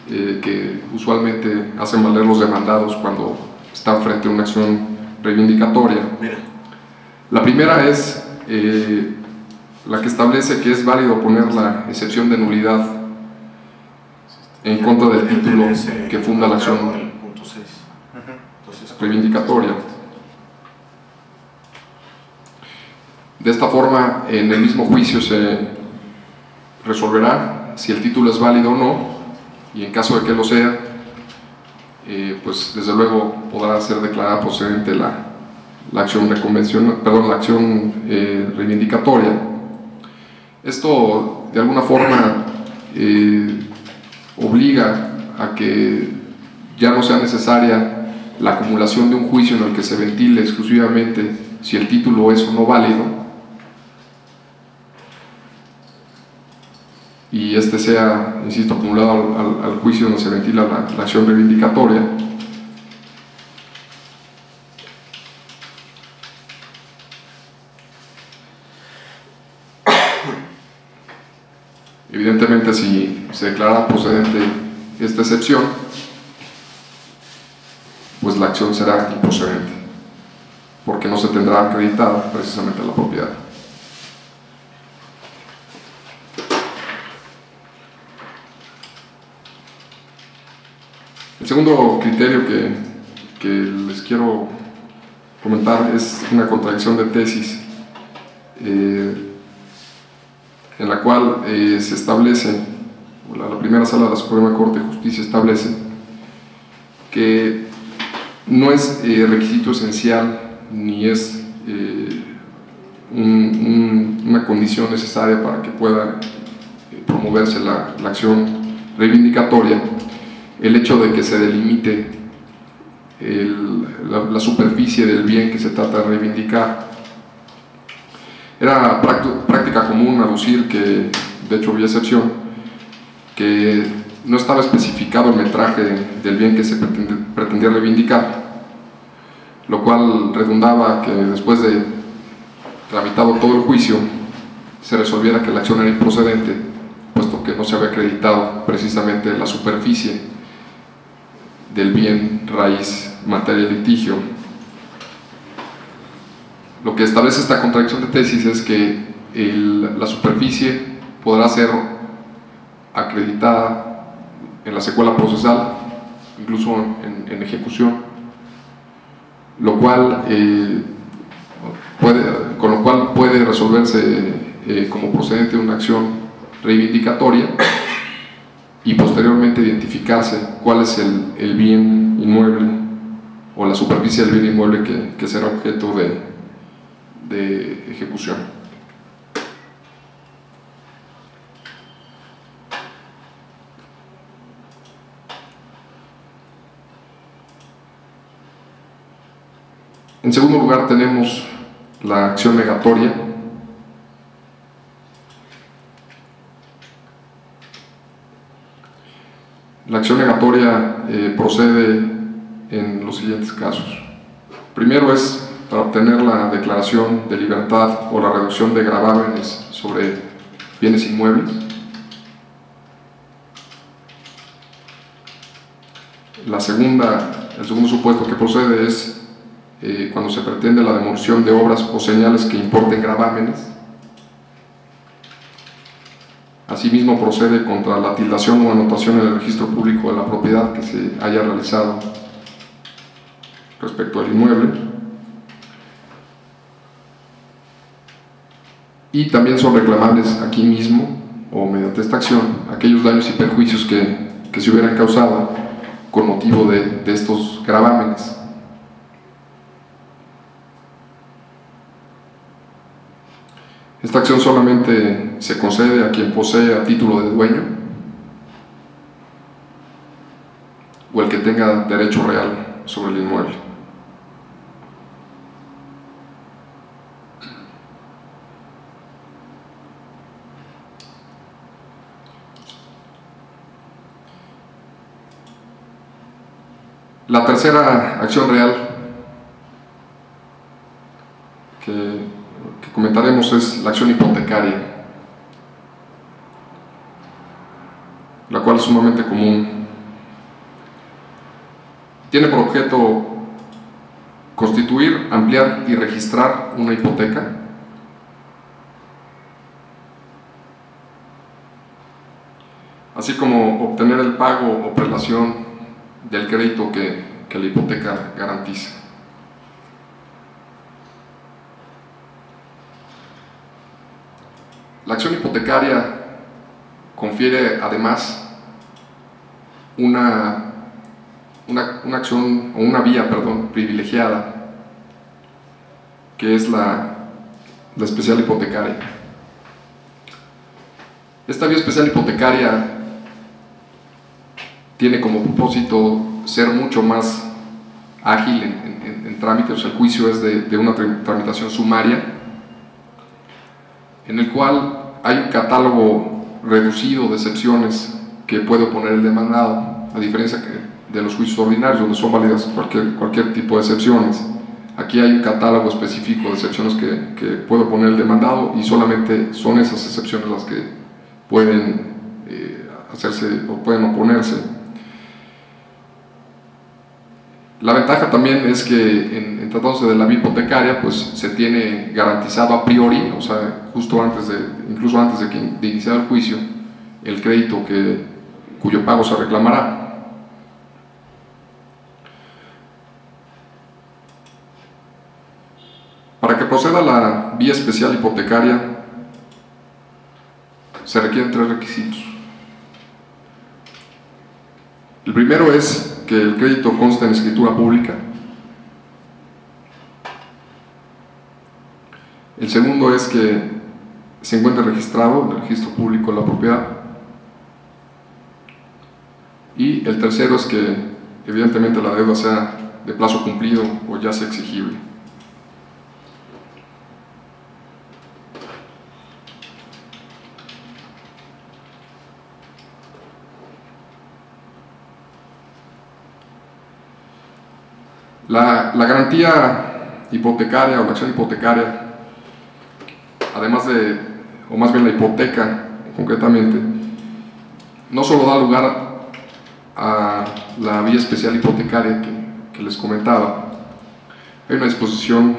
que usualmente hacen valer los demandados cuando están frente a una acción reivindicatoria. Mira. La primera es la que establece que es válido poner la excepción de nulidad en contra del título que funda la acción reivindicatoria. De esta forma, en el mismo juicio se resolverá si el título es válido o no, y en caso de que lo sea, pues desde luego podrá ser declarada procedente la acción reivindicatoria. Esto de alguna forma obliga a que ya no sea necesaria la acumulación de un juicio en el que se ventile exclusivamente si el título es o no válido, y este sea, insisto, acumulado al juicio donde se ventila la acción reivindicatoria. Evidentemente, si se declara procedente esta excepción, pues la acción será improcedente, porque no se tendrá acreditada precisamente la propiedad. El segundo criterio que les quiero comentar es una contradicción de tesis, en la cual se establece, la primera sala de la Suprema Corte de Justicia establece que no es requisito esencial ni es una condición necesaria para que pueda promoverse la acción reivindicatoria el hecho de que se delimite la superficie del bien que se trata de reivindicar. Era práctica común aducir que, de hecho había excepción, que no estaba especificado el metraje del bien que se pretendía reivindicar, lo cual redundaba que después de tramitado todo el juicio se resolviera que la acción era improcedente, puesto que no se había acreditado precisamente la superficie del bien raíz materia de litigio. Lo que establece esta contradicción de tesis es que la superficie podrá ser acreditada en la secuela procesal, incluso en ejecución, con lo cual puede resolverse como procedente de una acción reivindicatoria y posteriormente identificarse cuál es el bien inmueble o la superficie del bien inmueble que será objeto de ejecución. En segundo lugar tenemos la acción negatoria. La acción negatoria procede en los siguientes casos. Primero es para obtener la declaración de libertad o la reducción de gravámenes sobre bienes inmuebles. El segundo supuesto que procede es cuando se pretende la demolición de obras o señales que importen gravámenes. Asimismo procede contra la tildación o anotación en el registro público de la propiedad que se haya realizado respecto al inmueble. Y también son reclamables aquí mismo o mediante esta acción aquellos daños y perjuicios que se hubieran causado con motivo de estos gravámenes. Esta acción solamente se concede a quien posee a título de dueño o el que tenga derecho real sobre el inmueble. La tercera acción real que comentaremos es la acción hipotecaria, la cual es sumamente común. Tiene por objeto constituir, ampliar y registrar una hipoteca, así como obtener el pago o prelación del crédito que la hipoteca garantiza. La acción hipotecaria confiere además una acción o una vía, privilegiada, que es la especial hipotecaria. Esta vía especial hipotecaria tiene como propósito ser mucho más ágil en trámites. O sea, el juicio es de una tramitación sumaria, en el cual hay un catálogo reducido de excepciones que puede oponer el demandado, a diferencia de los juicios ordinarios, donde son válidas cualquier tipo de excepciones. Aquí hay un catálogo específico de excepciones que puede oponer el demandado, y solamente son esas excepciones las que pueden hacerse o pueden oponerse. La ventaja también es que en tratándose de la vía hipotecaria, pues se tiene garantizado a priori, o sea, incluso antes de iniciar el juicio, el crédito cuyo pago se reclamará. Para que proceda la vía especial hipotecaria, se requieren 3 requisitos. El primero es que el crédito conste en escritura pública. El segundo es que se encuentre registrado en el registro público de la propiedad. Y el tercero es que evidentemente la deuda sea de plazo cumplido o ya sea exigible. La garantía hipotecaria o la acción hipotecaria, además o más bien la hipoteca concretamente, no solo da lugar a la vía especial hipotecaria que les comentaba. Hay una disposición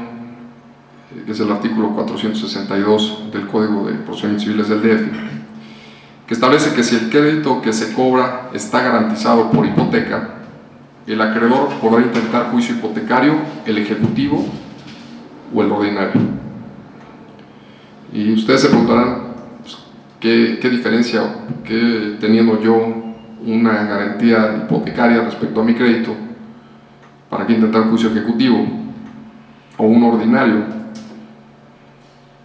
que es el artículo 462 del Código de Procedimientos Civiles del DF, que establece que si el crédito que se cobra está garantizado por hipoteca, el acreedor podrá intentar juicio hipotecario, el ejecutivo o el ordinario. Y ustedes se preguntarán, pues, ¿qué diferencia, qué teniendo yo una garantía hipotecaria respecto a mi crédito, para qué intentar juicio ejecutivo o un ordinario?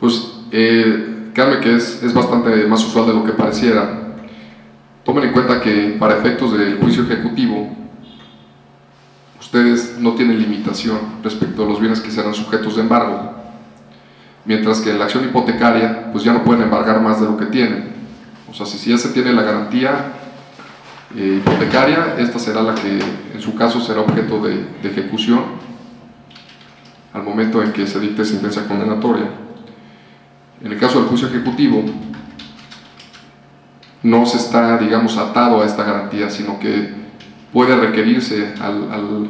Pues créanme que es bastante más usual de lo que pareciera. Tomen en cuenta que para efectos del juicio ejecutivo, ustedes no tienen limitación respecto a los bienes que serán sujetos de embargo, mientras que en la acción hipotecaria pues ya no pueden embargar más de lo que tienen. O sea, si ya se tiene la garantía hipotecaria, esta será la que en su caso será objeto de ejecución al momento en que se dicte sentencia condenatoria. En el caso del juicio ejecutivo, no se está, digamos, atado a esta garantía, sino que puede requerirse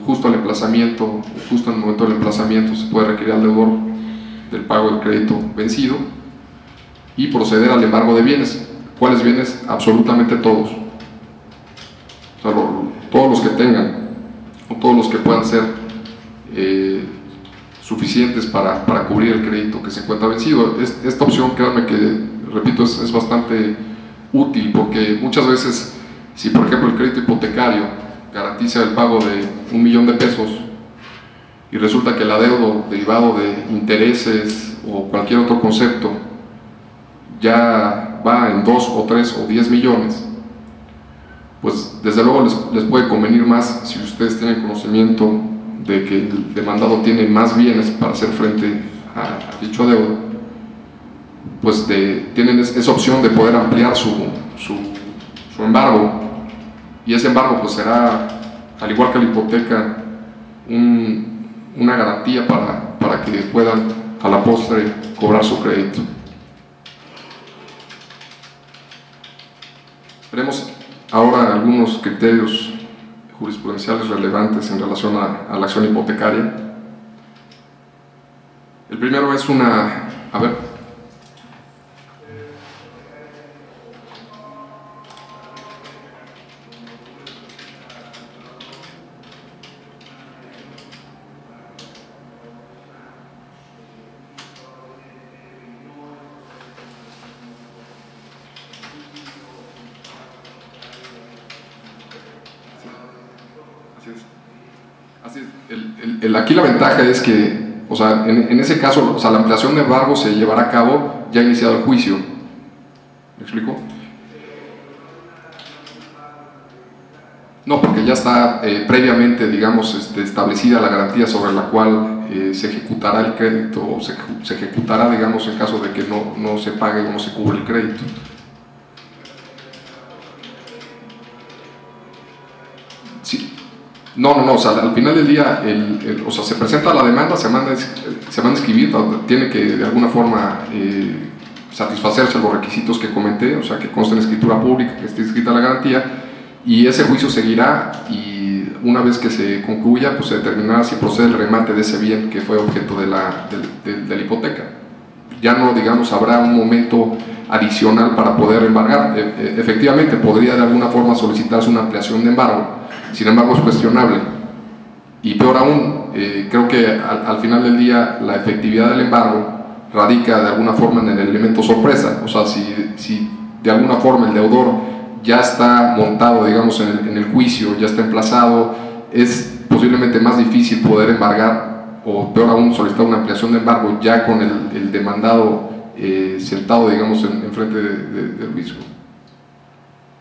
justo al emplazamiento, justo en el momento del emplazamiento, se puede requerir al deudor del pago del crédito vencido y proceder al embargo de bienes. ¿Cuáles bienes? Absolutamente todos. O sea, todos los que tengan, o todos los que puedan ser suficientes para cubrir el crédito que se encuentra vencido. Esta opción, créanme que, repito, es bastante útil, porque muchas veces, si por ejemplo el crédito hipotecario garantiza el pago de 1 millón de pesos y resulta que el adeudo derivado de intereses o cualquier otro concepto ya va en 2 o 3 o 10 millones, pues desde luego les puede convenir más, si ustedes tienen conocimiento de que el demandado tiene más bienes para hacer frente a dicho adeudo, pues tienen esa opción de poder ampliar su embargo, y ese embargo pues será, al igual que la hipoteca, una garantía para que puedan a la postre cobrar su crédito. Veremos ahora algunos criterios jurisprudenciales relevantes en relación a la acción hipotecaria. El primero es aquí la ventaja es que, o sea, en ese caso, o sea, la ampliación de embargo se llevará a cabo ya iniciado el juicio. ¿Me explico? No, porque ya está previamente, digamos, establecida la garantía sobre la cual se ejecutará el crédito, o se ejecutará, digamos, en caso de que no se pague o no se cubre el crédito. Sí. No, o sea, al final del día, o sea, se presenta la demanda, se manda a escribir, tiene que de alguna forma satisfacerse los requisitos que comenté, o sea, que conste en escritura pública, que esté escrita la garantía, y ese juicio seguirá, y una vez que se concluya, pues se determinará si procede el remate de ese bien que fue objeto de la hipoteca. Ya no, digamos, habrá un momento adicional para poder embargar. Efectivamente, podría de alguna forma solicitarse una ampliación de embargo, sin embargo es cuestionable, y peor aún, creo que al final del día la efectividad del embargo radica de alguna forma en el elemento sorpresa. O sea, si de alguna forma el deudor ya está montado, digamos, en el juicio, ya está emplazado, es posiblemente más difícil poder embargar, o peor aún solicitar una ampliación de embargo ya con el demandado sentado, digamos, en frente del juicio.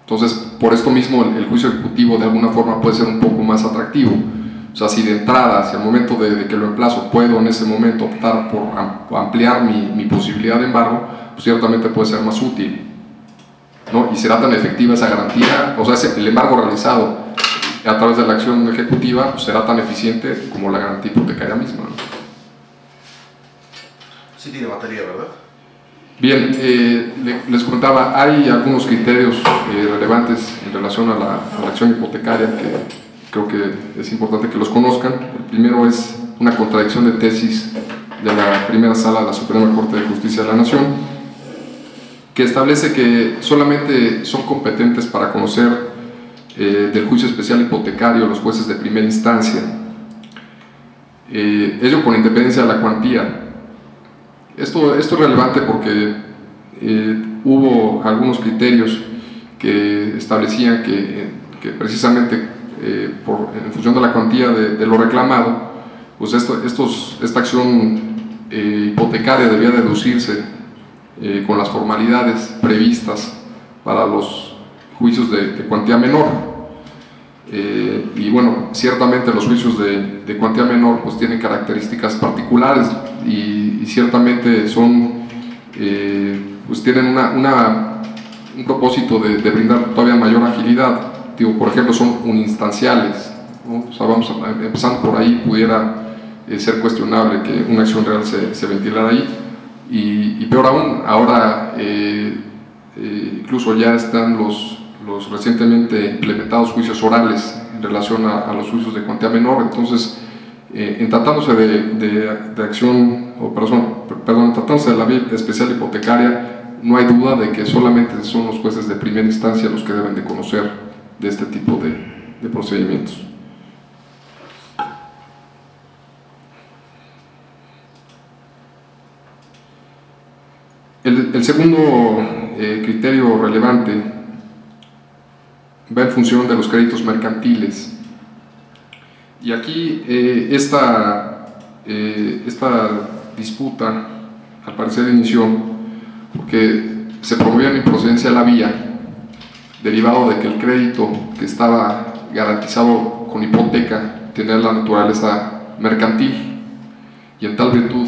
Entonces, por esto mismo, el juicio ejecutivo de alguna forma puede ser un poco más atractivo. O sea, si de entrada, si al momento de que lo emplazo puedo en ese momento optar por ampliar mi posibilidad de embargo, pues ciertamente puede ser más útil, ¿no? Y será tan efectiva esa garantía, o sea, el embargo realizado a través de la acción ejecutiva, pues será tan eficiente como la garantía hipotecaria misma, ¿no? Sí tiene batería, ¿verdad? Bien, les comentaba, hay algunos criterios relevantes en relación a la acción hipotecaria que creo que es importante que los conozcan. El primero es una contradicción de tesis de la primera sala de la Suprema Corte de Justicia de la Nación, que establece que solamente son competentes para conocer del juicio especial hipotecario los jueces de primera instancia, ello con independencia de la cuantía. Esto es relevante porque hubo algunos criterios que establecían que precisamente en función de la cuantía de lo reclamado, pues esta acción hipotecaria debía deducirse con las formalidades previstas para los juicios de cuantía menor. Y bueno, ciertamente los juicios de cuantía menor pues tienen características particulares y ciertamente pues tienen un propósito de brindar todavía mayor agilidad. Por ejemplo, son uninstanciales, ¿no? O sea, empezando por ahí, pudiera ser cuestionable que una acción real se ventilara ahí, y peor aún, ahora incluso ya están los recientemente implementados juicios orales en relación a los juicios de cuantía menor. Entonces, en tratándose de acción, tratándose de la vía especial hipotecaria, no hay duda de que solamente son los jueces de primera instancia los que deben de conocer de este tipo de procedimientos. El segundo criterio relevante va en función de los créditos mercantiles. Y aquí esta disputa al parecer inició porque se promovía la improcedencia de la vía, derivado de que el crédito que estaba garantizado con hipoteca tenía la naturaleza mercantil, y en tal virtud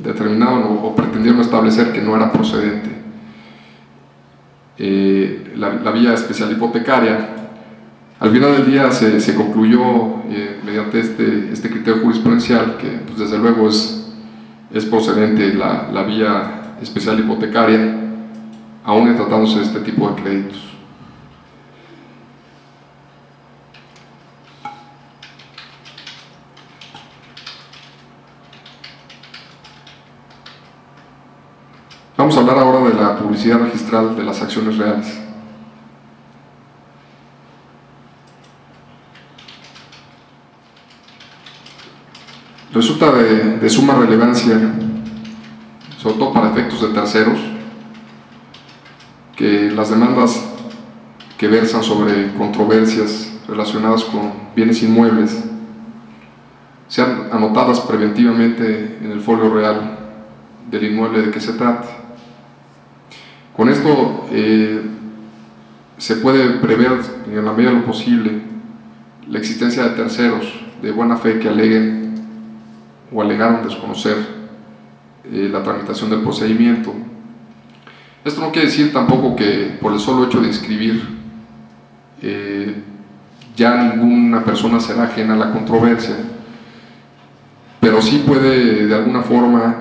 determinaron o pretendieron establecer que no era procedente la vía especial hipotecaria. Al final del día se concluyó mediante este criterio jurisprudencial que pues, desde luego es procedente la vía especial hipotecaria, aún tratándose de este tipo de créditos. Vamos a hablar ahora de la publicidad registral de las acciones reales. Resulta de suma relevancia, sobre todo para efectos de terceros, que las demandas que versan sobre controversias relacionadas con bienes inmuebles sean anotadas preventivamente en el folio real del inmueble de que se trate. Con esto se puede prever en la medida de lo posible la existencia de terceros de buena fe que aleguen o alegaron desconocer la tramitación del procedimiento. Esto no quiere decir tampoco que por el solo hecho de inscribir ya ninguna persona será ajena a la controversia, pero sí puede de alguna forma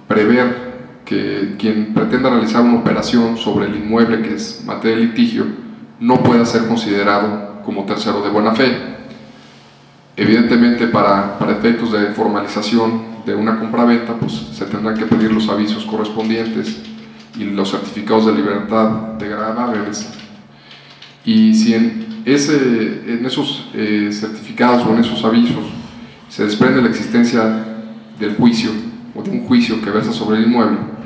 prever que quien pretenda realizar una operación sobre el inmueble que es materia de litigio no pueda ser considerado como tercero de buena fe. Evidentemente, para efectos de formalización de una compraventa, pues se tendrán que pedir los avisos correspondientes y los certificados de libertad de gravámenes. Y si en esos certificados o en esos avisos se desprende la existencia del juicio o de un juicio que versa sobre el inmueble,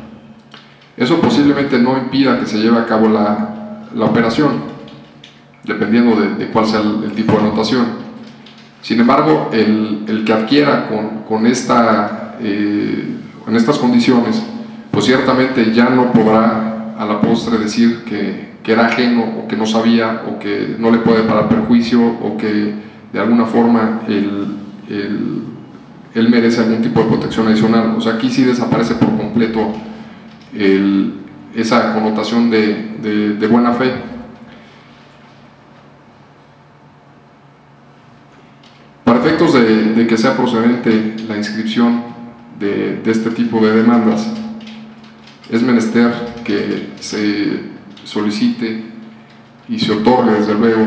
eso posiblemente no impida que se lleve a cabo la operación, dependiendo de cuál sea el tipo de anotación. Sin embargo, el que adquiera en estas condiciones, pues ciertamente ya no podrá a la postre decir que era ajeno o que no sabía o que no le puede parar perjuicio o que de alguna forma él merece algún tipo de protección adicional. O sea, aquí sí desaparece por completo esa connotación de buena fe. Para efectos de que sea procedente la inscripción de este tipo de demandas, es menester que se solicite y se otorgue desde luego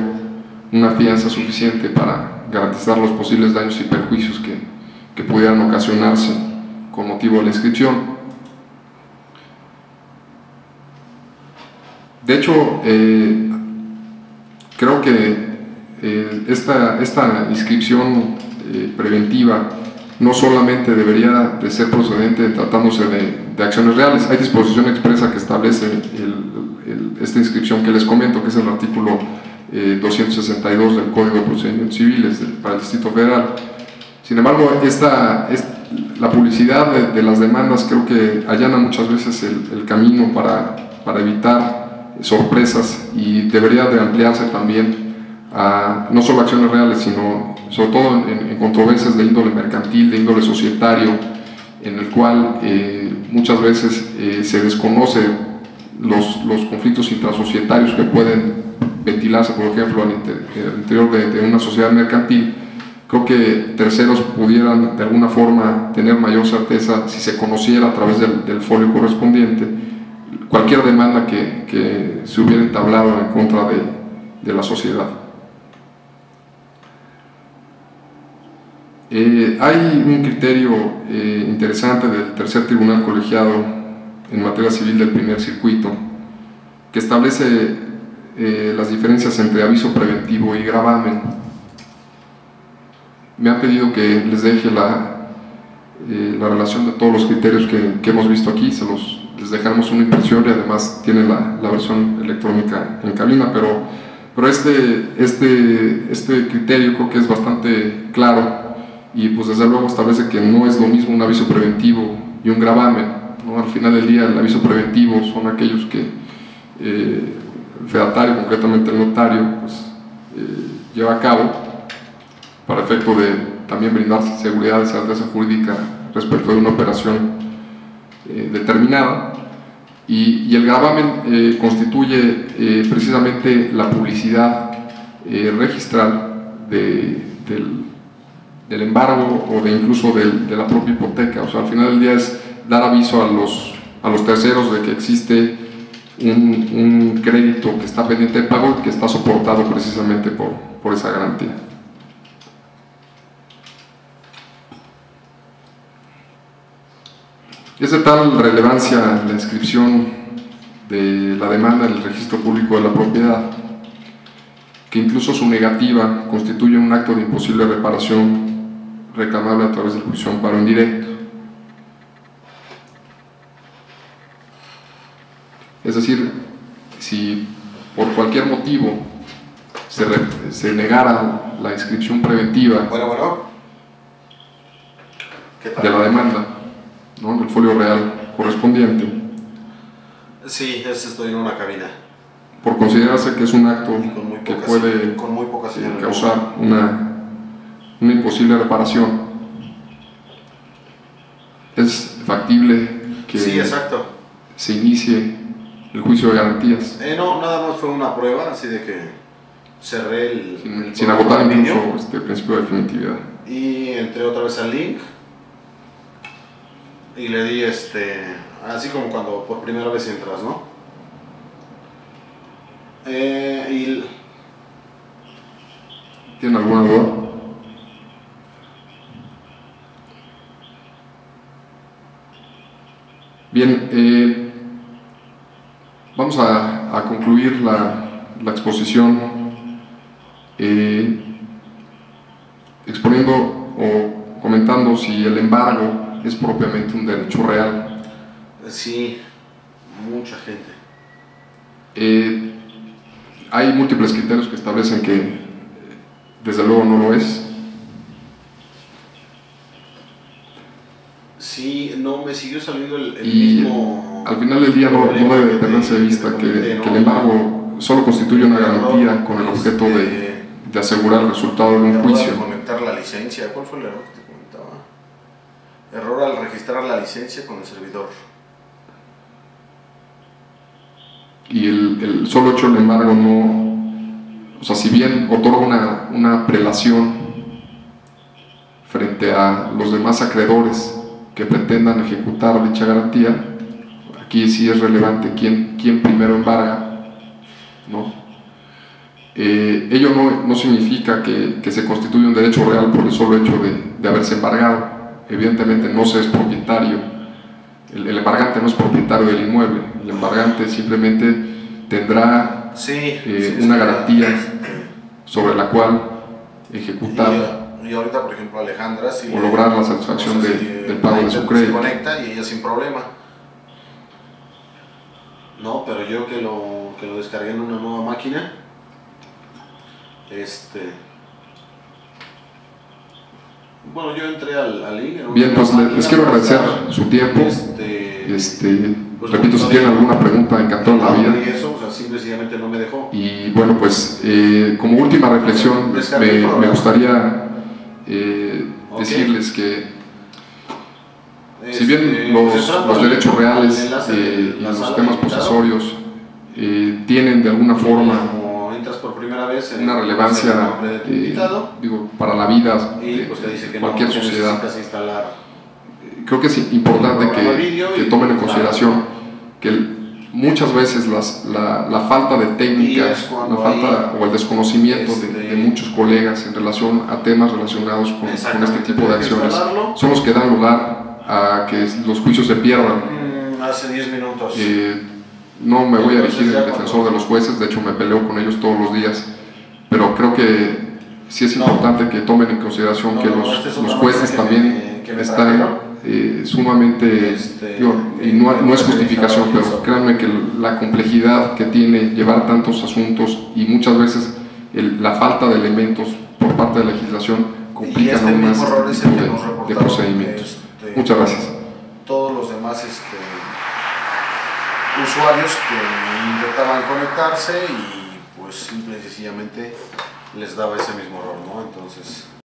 una fianza suficiente para garantizar los posibles daños y perjuicios que pudieran ocasionarse con motivo de la inscripción. De hecho, creo que esta inscripción preventiva no solamente debería de ser procedente tratándose de acciones reales. Hay disposición expresa que establece esta inscripción que les comento, que es el artículo 262 del Código de Procedimientos Civiles para el Distrito Federal. Sin embargo, la publicidad de las demandas creo que allana muchas veces el camino para evitar sorpresas, y debería de ampliarse también a no solo acciones reales, sino sobre todo en controversias de índole mercantil, de índole societario, en el cual muchas veces se desconoce los conflictos intrasocietarios que pueden ventilarse, por ejemplo, al interior de una sociedad mercantil. Creo que terceros pudieran de alguna forma tener mayor certeza si se conociera a través del folio correspondiente cualquier demanda que se hubiera entablado en contra de la sociedad. Hay un criterio interesante del tercer tribunal colegiado en materia civil del primer circuito que establece las diferencias entre aviso preventivo y gravamen. Me han pedido que les deje la relación de todos los criterios que hemos visto aquí, les dejaremos una impresión y además tiene la versión electrónica en cabina, pero este criterio creo que es bastante claro y pues desde luego establece que no es lo mismo un aviso preventivo y un gravamen, ¿no? Al final del día el aviso preventivo son aquellos que el fedatario, concretamente el notario, pues, lleva a cabo para efecto de también brindar seguridad y certeza jurídica respecto de una operación determinada, y el gravamen constituye precisamente la publicidad registral del embargo o incluso de la propia hipoteca. O sea, al final del día es dar aviso a los terceros de que existe un crédito que está pendiente de pago y que está soportado precisamente por esa garantía. Es de tal relevancia la inscripción de la demanda en el registro público de la propiedad que incluso su negativa constituye un acto de imposible reparación reclamable a través del juicio de amparo indirecto. Es decir, si por cualquier motivo se negara la inscripción preventiva de la demanda, ¿no?, del folio real correspondiente, sí, estoy en una cabina, por considerarse que es un acto que puede causar una imposible reparación, es factible que sí, exacto, se inicie el juicio de garantías. No, nada más fue una prueba, así de que cerré sin agotar incluso este principio de definitividad. Y entré otra vez al link y le di así como cuando por primera vez entras, ¿no? ¿Tienen alguna duda? Bien, vamos a concluir la exposición exponiendo o comentando si el embargo es propiamente un derecho real. Sí, mucha gente. Hay múltiples criterios que establecen que desde luego no lo es. Sí, no, me siguió saliendo el y mismo. Al final del día no debe perderse de vista que el embargo solo constituye una garantía con el objeto de asegurar el resultado de un juicio. Error al conectar la licencia, ¿cuál fue el error que te comentaba? Error al registrar la licencia con el servidor. Y el solo hecho del embargo no, o sea, si bien otorga una prelación frente a los demás acreedores que pretendan ejecutar dicha garantía, aquí sí es relevante quién primero embarga, ¿no? Ello no significa que se constituye un derecho real por el solo hecho de haberse embargado. Evidentemente no se es propietario, el embargante no es propietario del inmueble, el embargante simplemente tendrá una garantía sobre la cual ejecutar y ahorita, por ejemplo, Alejandra o lograr la satisfacción del pago de su crédito. Se conecta y ella sin problema. No, pero yo que lo descargué en una nueva máquina, bueno, yo entré al link. Bien, pues les quiero agradecer su tiempo. Pues repito, si tienen alguna pregunta, encantado en la vida. Y eso, o sea, simplemente no me dejó. Y bueno, pues como última reflexión, me gustaría decirles que si bien los derechos reales y los temas posesorios tienen de alguna forma por primera vez una relevancia para la vida de cualquier sociedad, creo que es importante que tomen en consideración que muchas veces la falta de técnica, la falta o el desconocimiento de muchos colegas en relación a temas relacionados con este tipo de acciones son los que dan lugar a que los juicios se pierdan. Hace 10 minutos. No me voy a erigir en defensor de los jueces, de hecho me peleo con ellos todos los días, pero creo que sí es importante que tomen en consideración que los jueces también están sumamente, y no es justificación, pero créanme que la complejidad que tiene llevar tantos asuntos y muchas veces la falta de elementos por parte de la legislación complican aún más este tipo de procedimientos. Muchas gracias. Todos los demás usuarios que intentaban conectarse y pues simple y sencillamente les daba ese mismo error, ¿no? Entonces